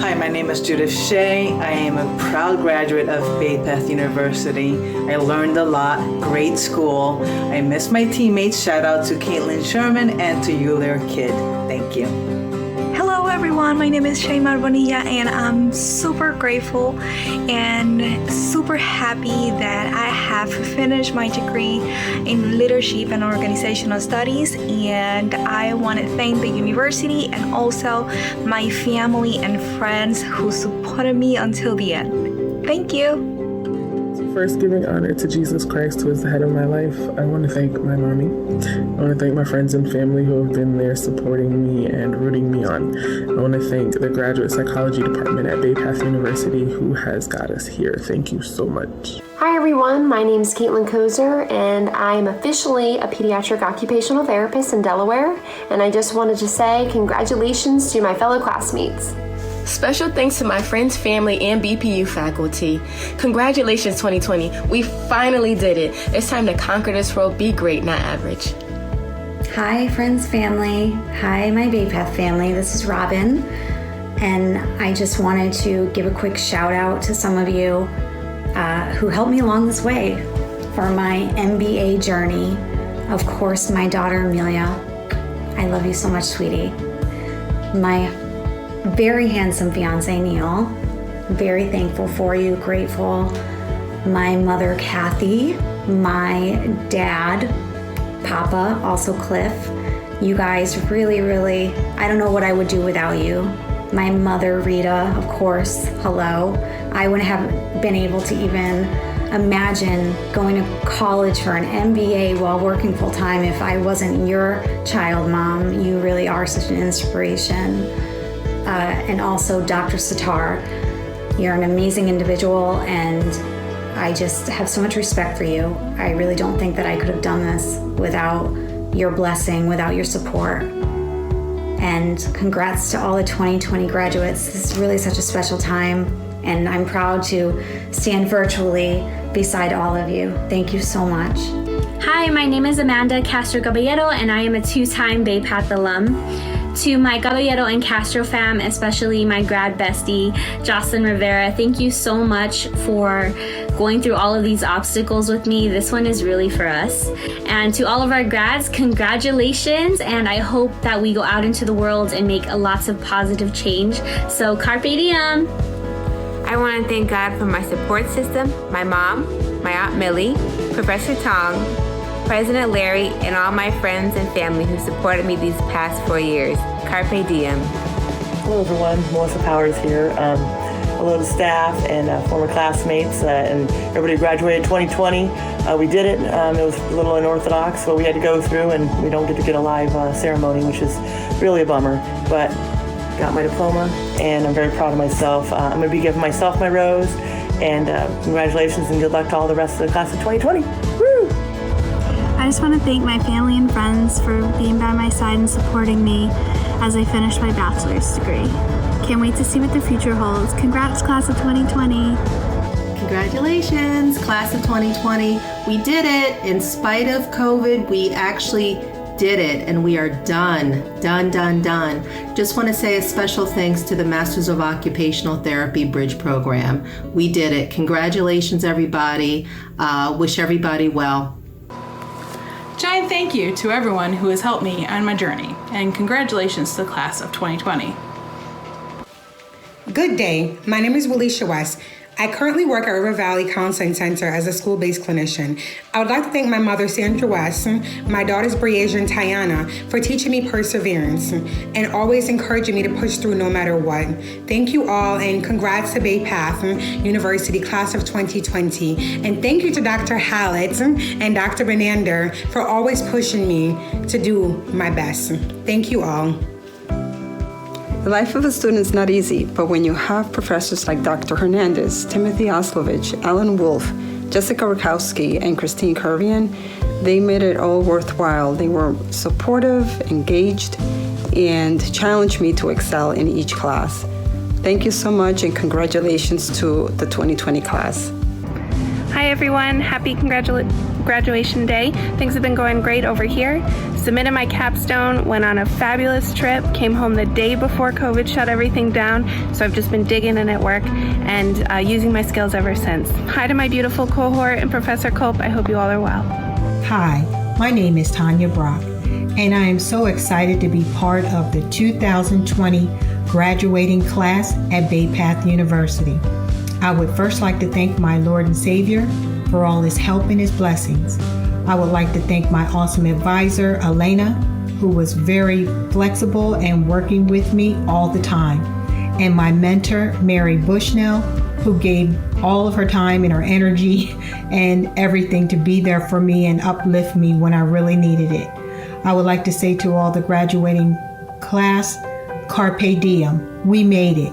Hi, my name is Judith Shea. I am a proud graduate of BayPath University. I learned a lot, great school. I miss my teammates. Shout out to Caitlin Sherman and to you, their kid. Thank you. Hello everyone, my name is Shea Bonilla and I'm super grateful and super happy that I have finished my degree in leadership and organizational studies, and I want to thank the university and also my family and friends who supported me until the end. Thank you. First, giving honor to Jesus Christ, who is the head of my life. I want to thank my mommy. I want to thank my friends and family who have been there supporting me and rooting me on. I want to thank the graduate psychology department at BayPath University who has got us here. Thank you so much. Hi everyone, my name is Caitlin Koser and I am officially a pediatric occupational therapist in Delaware, and I just wanted to say congratulations to my fellow classmates. Special thanks to my friends, family, and BPU faculty. Congratulations 2020. We finally did it. It's time to conquer this world. Be great, not average. Hi friends, family. Hi my BayPath family. This is Robin. And I just wanted to give a quick shout out to some of you who helped me along this way for my MBA journey. Of course, my daughter Amelia. I love you so much, sweetie. My very handsome fiance Neil, very thankful for you, grateful. My mother Kathy, my dad Papa, also Cliff. You guys really, I don't know what I would do without you. My mother Rita, of course, hello. I wouldn't have been able to even imagine going to college for an MBA while working full time if I wasn't your child, Mom. You really are such an inspiration. And also Dr. Sitar, you're an amazing individual and I just have so much respect for you. I really don't think that I could have done this without your blessing, without your support. And congrats to all the 2020 graduates. This is really such a special time, and I'm proud to stand virtually beside all of you. Thank you so much. Hi, my name is Amanda Castro Caballero, and I am a two-time Bay Path alum. To my Caballero and Castro fam, especially my grad bestie, Jocelyn Rivera, thank you so much for going through all of these obstacles with me. This one is really for us. And to all of our grads, congratulations, and I hope that we go out into the world and make lots of positive change. So carpe diem. I want to thank God for my support system, my mom, my Aunt Millie, Professor Tong, President Larry, and all my friends and family who supported me these past 4 years. Carpe diem. Hello everyone, Melissa Powers here. Hello to staff and former classmates and everybody who graduated 2020. We did it. It was a little unorthodox, but we had to go through, and we don't get a live ceremony, which is really a bummer. But got my diploma, and I'm very proud of myself. I'm going to be giving myself my rose, and congratulations and good luck to all the rest of the class of 2020. Woo! I just want to thank my family and friends for being by my side and supporting me as I finish my bachelor's degree. Can't wait to see what the future holds. Congrats, class of 2020. Congratulations, class of 2020. We did it. In spite of COVID, we actually did it, and we are done. Just want to say a special thanks to the Masters of Occupational Therapy Bridge Program. We did it. Congratulations, everybody. Wish everybody well. Giant thank you to everyone who has helped me on my journey, and congratulations to the class of 2020. Good day. My name is Alicia West. I currently work at River Valley Counseling Center as a school-based clinician. I would like to thank my mother, Sandra West, my daughters, Briasia and Tiana, for teaching me perseverance and always encouraging me to push through no matter what. Thank you all, and congrats to Bay Path University class of 2020. And thank you to Dr. Hallett and Dr. Benander for always pushing me to do my best. Thank you all. The life of a student is not easy, but when you have professors like Dr. Hernandez, Timothy Oslovich, Alan Wolf, Jessica Rakowski, and Christine Kervian, they made it all worthwhile. They were supportive, engaged, and challenged me to excel in each class. Thank you so much, and congratulations to the 2020 class. Hi everyone, happy graduation day. Things have been going great over here. Submitted my capstone, went on a fabulous trip, came home the day before COVID shut everything down, so I've just been digging in at work and using my skills ever since. Hi to my beautiful cohort and Professor Culp, I hope you all are well. Hi, my name is Tanya Brock, and I am so excited to be part of the 2020 graduating class at Bay Path University. I would first like to thank my Lord and Savior for all his help and his blessings. I would like to thank my awesome advisor, Elena, who was very flexible and working with me all the time, and my mentor, Mary Bushnell, who gave all of her time and her energy and everything to be there for me and uplift me when I really needed it. I would like to say to all the graduating class, carpe diem, we made it.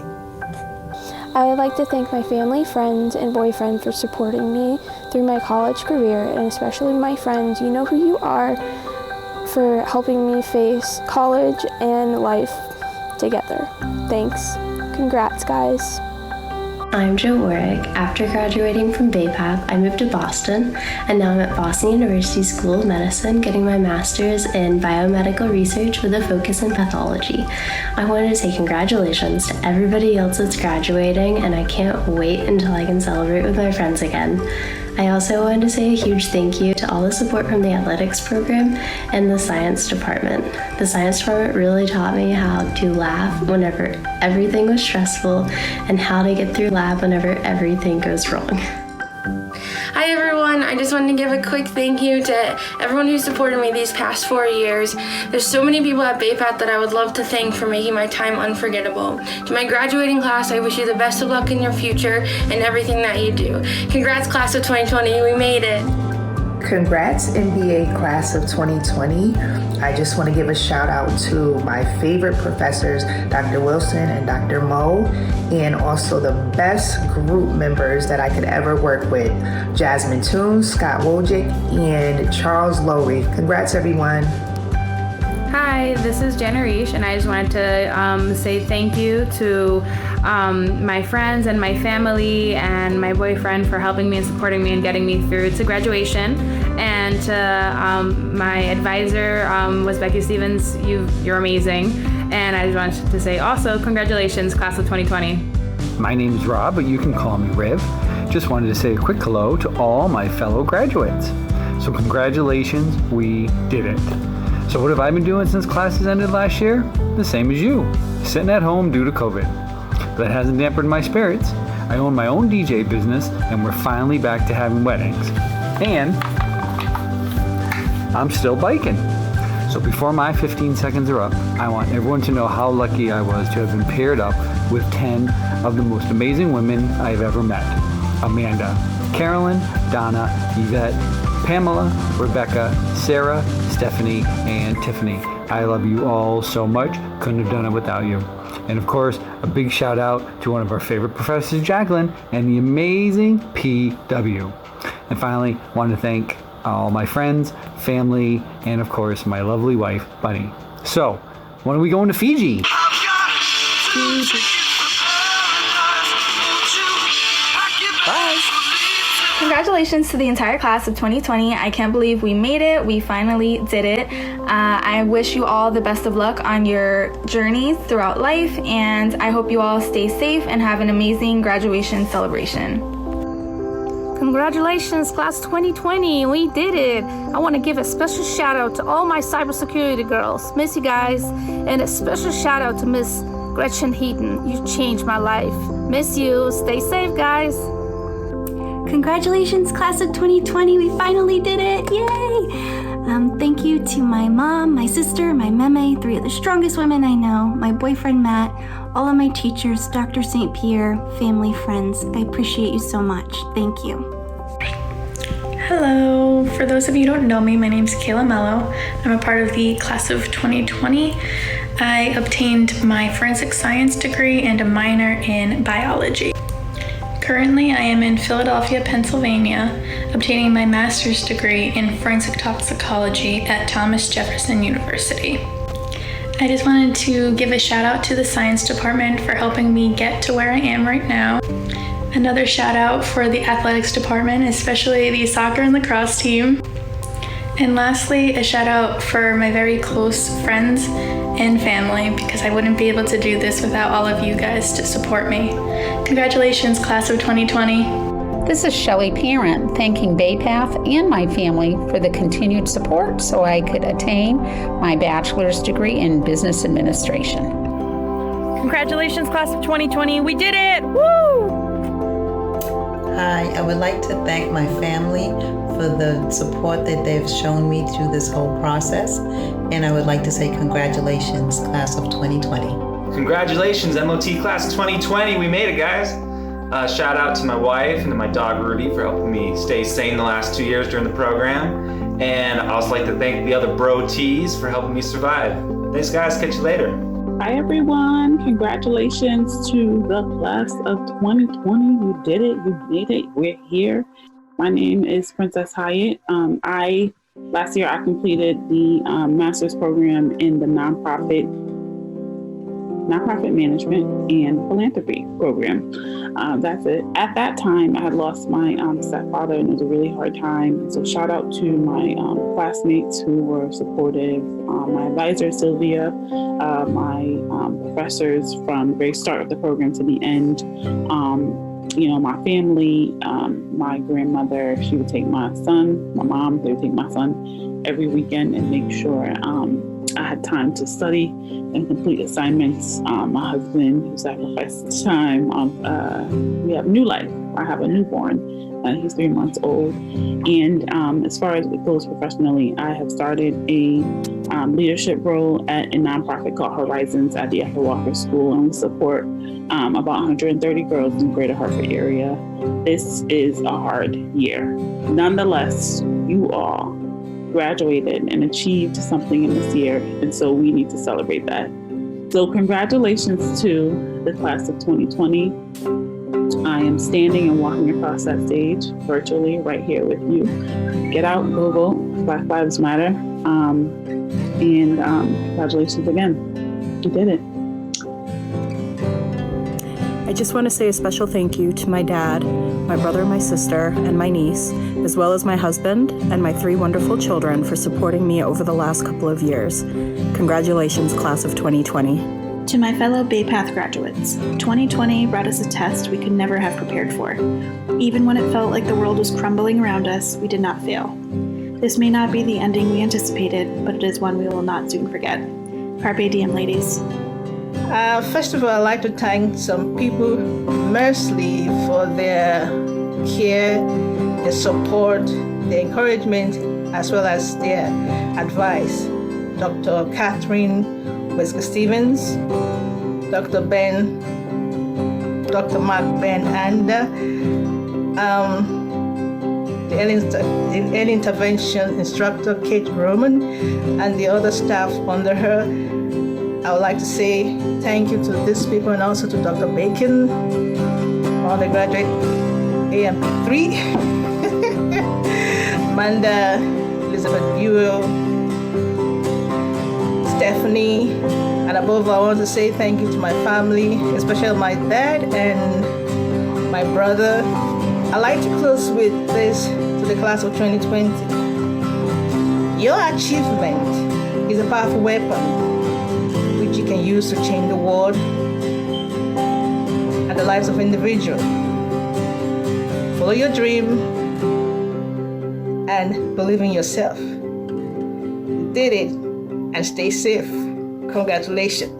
I would like to thank my family, friends, and boyfriend for supporting me through my college career, and especially my friends, you know who you are, for helping me face college and life together. Thanks. Congrats, guys. I'm Jo Warwick. After graduating from Bay Path, I moved to Boston, and now I'm at Boston University School of Medicine getting my master's in biomedical research with a focus in pathology. I wanted to say congratulations to everybody else that's graduating, and I can't wait until I can celebrate with my friends again. I also wanted to say a huge thank you to all the support from the athletics program and the science department. The science department really taught me how to laugh whenever everything was stressful and how to get through lab whenever everything goes wrong. Hi everyone, I just wanted to give a quick thank you to everyone who supported me these past 4 years. There's so many people at Bay Path that I would love to thank for making my time unforgettable. To my graduating class, I wish you the best of luck in your future and everything that you do. Congrats, class of 2020, we made it. Congrats, NBA class of 2020. I just want to give a shout out to my favorite professors, Dr. Wilson and Dr. Moe, and also the best group members that I could ever work with, Jasmine Toon, Scott Wojcik, and Charles Lowry. Congrats, everyone. Hi, this is Jenna Reish, and I just wanted to say thank you to my friends and my family and my boyfriend for helping me and supporting me and getting me through to graduation. And my advisor was Becky Stevens. You're amazing. And I just wanted to say also congratulations, class of 2020. My name is Rob, but you can call me Riv. Just wanted to say a quick hello to all my fellow graduates. So congratulations, we did it. So what have I been doing since classes ended last year? The same as you, sitting at home due to COVID. But that hasn't dampened my spirits. I own my own DJ business, and we're finally back to having weddings. And I'm still biking. So before my 15 seconds are up, I want everyone to know how lucky I was to have been paired up with 10 of the most amazing women I've ever met. Amanda, Carolyn, Donna, Yvette, Pamela, Rebecca, Sarah, Stephanie, and Tiffany. I love you all so much. Couldn't have done it without you. And of course, a big shout out to one of our favorite professors, Jacqueline, and the amazing PW. And finally, want to thank all my friends, family, and of course, my lovely wife, Bunny. So, when are we going to Fiji? Bye. Congratulations to the entire class of 2020. I can't believe we made it. We finally did it. I wish you all the best of luck on your journeys throughout life, and I hope you all stay safe and have an amazing graduation celebration. Congratulations, class 2020. We did it. I want to give a special shout out to all my cybersecurity girls. Miss you guys. And a special shout out to Miss Gretchen Heaton. You changed my life. Miss you. Stay safe, guys. Congratulations, class of 2020. We finally did it. Yay! Thank you to my mom, my sister, my meme, 3 of the strongest women I know, my boyfriend Matt, all of my teachers, Dr. St. Pierre, family, friends. I appreciate you so much. Thank you. Hello. For those of you who don't know me, my name's Kayla Mellow. I'm a part of the class of 2020. I obtained my forensic science degree and a minor in biology. Currently, I am in Philadelphia, Pennsylvania, obtaining my master's degree in forensic toxicology at Thomas Jefferson University. I just wanted to give a shout out to the science department for helping me get to where I am right now. Another shout out for the athletics department, especially the soccer and lacrosse team. And lastly, a shout out for my very close friends and family, because I wouldn't be able to do this without all of you guys to support me. Congratulations, class of 2020. This is Shelley Parent, thanking BayPath and my family for the continued support so I could attain my bachelor's degree in business administration. Congratulations, class of 2020. We did it! Woo! Hi, I would like to thank my family for the support that they've shown me through this whole process. And I would like to say congratulations, class of 2020. Congratulations, MOT class of 2020. We made it, guys. Shout out to my wife and to my dog, Rudy, for helping me stay sane the last 2 years during the program. And I also like to thank the other bro T's for helping me survive. Thanks, guys. Catch you later. Hi, everyone. Congratulations to the class of 2020. You did it. You made it. We're here. My name is Princess Hyatt. Last year I completed the master's program in the nonprofit management and philanthropy program. That's it. At that time, I had lost my stepfather, and it was a really hard time. So shout out to my classmates who were supportive, my advisor, Sylvia, my professors from the very start of the program to the end. My family, my grandmother, she would take my son, my mom, they would take my son every weekend and make sure I had time to study and complete assignments. My husband, who sacrificed time, we have new life. I have a newborn. He's 3 months old. And as far as it goes professionally, I have started a leadership role at a nonprofit called Horizons at the Ethel Walker School, and we support about 130 girls in the greater Hartford area. This is a hard year. Nonetheless, you all graduated and achieved something in this year, and so we need to celebrate that. So congratulations to the class of 2020. I am standing and walking across that stage virtually right here with you. Get out, Google Black Lives Matter. And congratulations again. You did it. I just want to say a special thank you to my dad, my brother, my sister, and my niece, as well as my husband and my 3 wonderful children for supporting me over the last couple of years. Congratulations, class of 2020. To my fellow Bay Path graduates, 2020 brought us a test we could never have prepared for. Even when it felt like the world was crumbling around us, we did not fail. This may not be the ending we anticipated, but it is one we will not soon forget. Carpe diem, ladies. First of all, I'd like to thank some people immensely for their care, their support, their encouragement, as well as their advice. Dr. Catherine Wesker-Stevens, Dr. Ben, Dr. Mark Ben, and the early intervention instructor, Kate Roman, and the other staff under her. I would like to say thank you to these people and also to Dr. Bacon, undergraduate AMP3, Amanda, Elizabeth Buell, Stephanie, and above all, I want to say thank you to my family, especially my dad and my brother. I'd like to close with this to the class of 2020. Your achievement is a powerful weapon which you can use to change the world and the lives of individuals. Follow your dream and believe in yourself. You did it, and stay safe. Congratulations.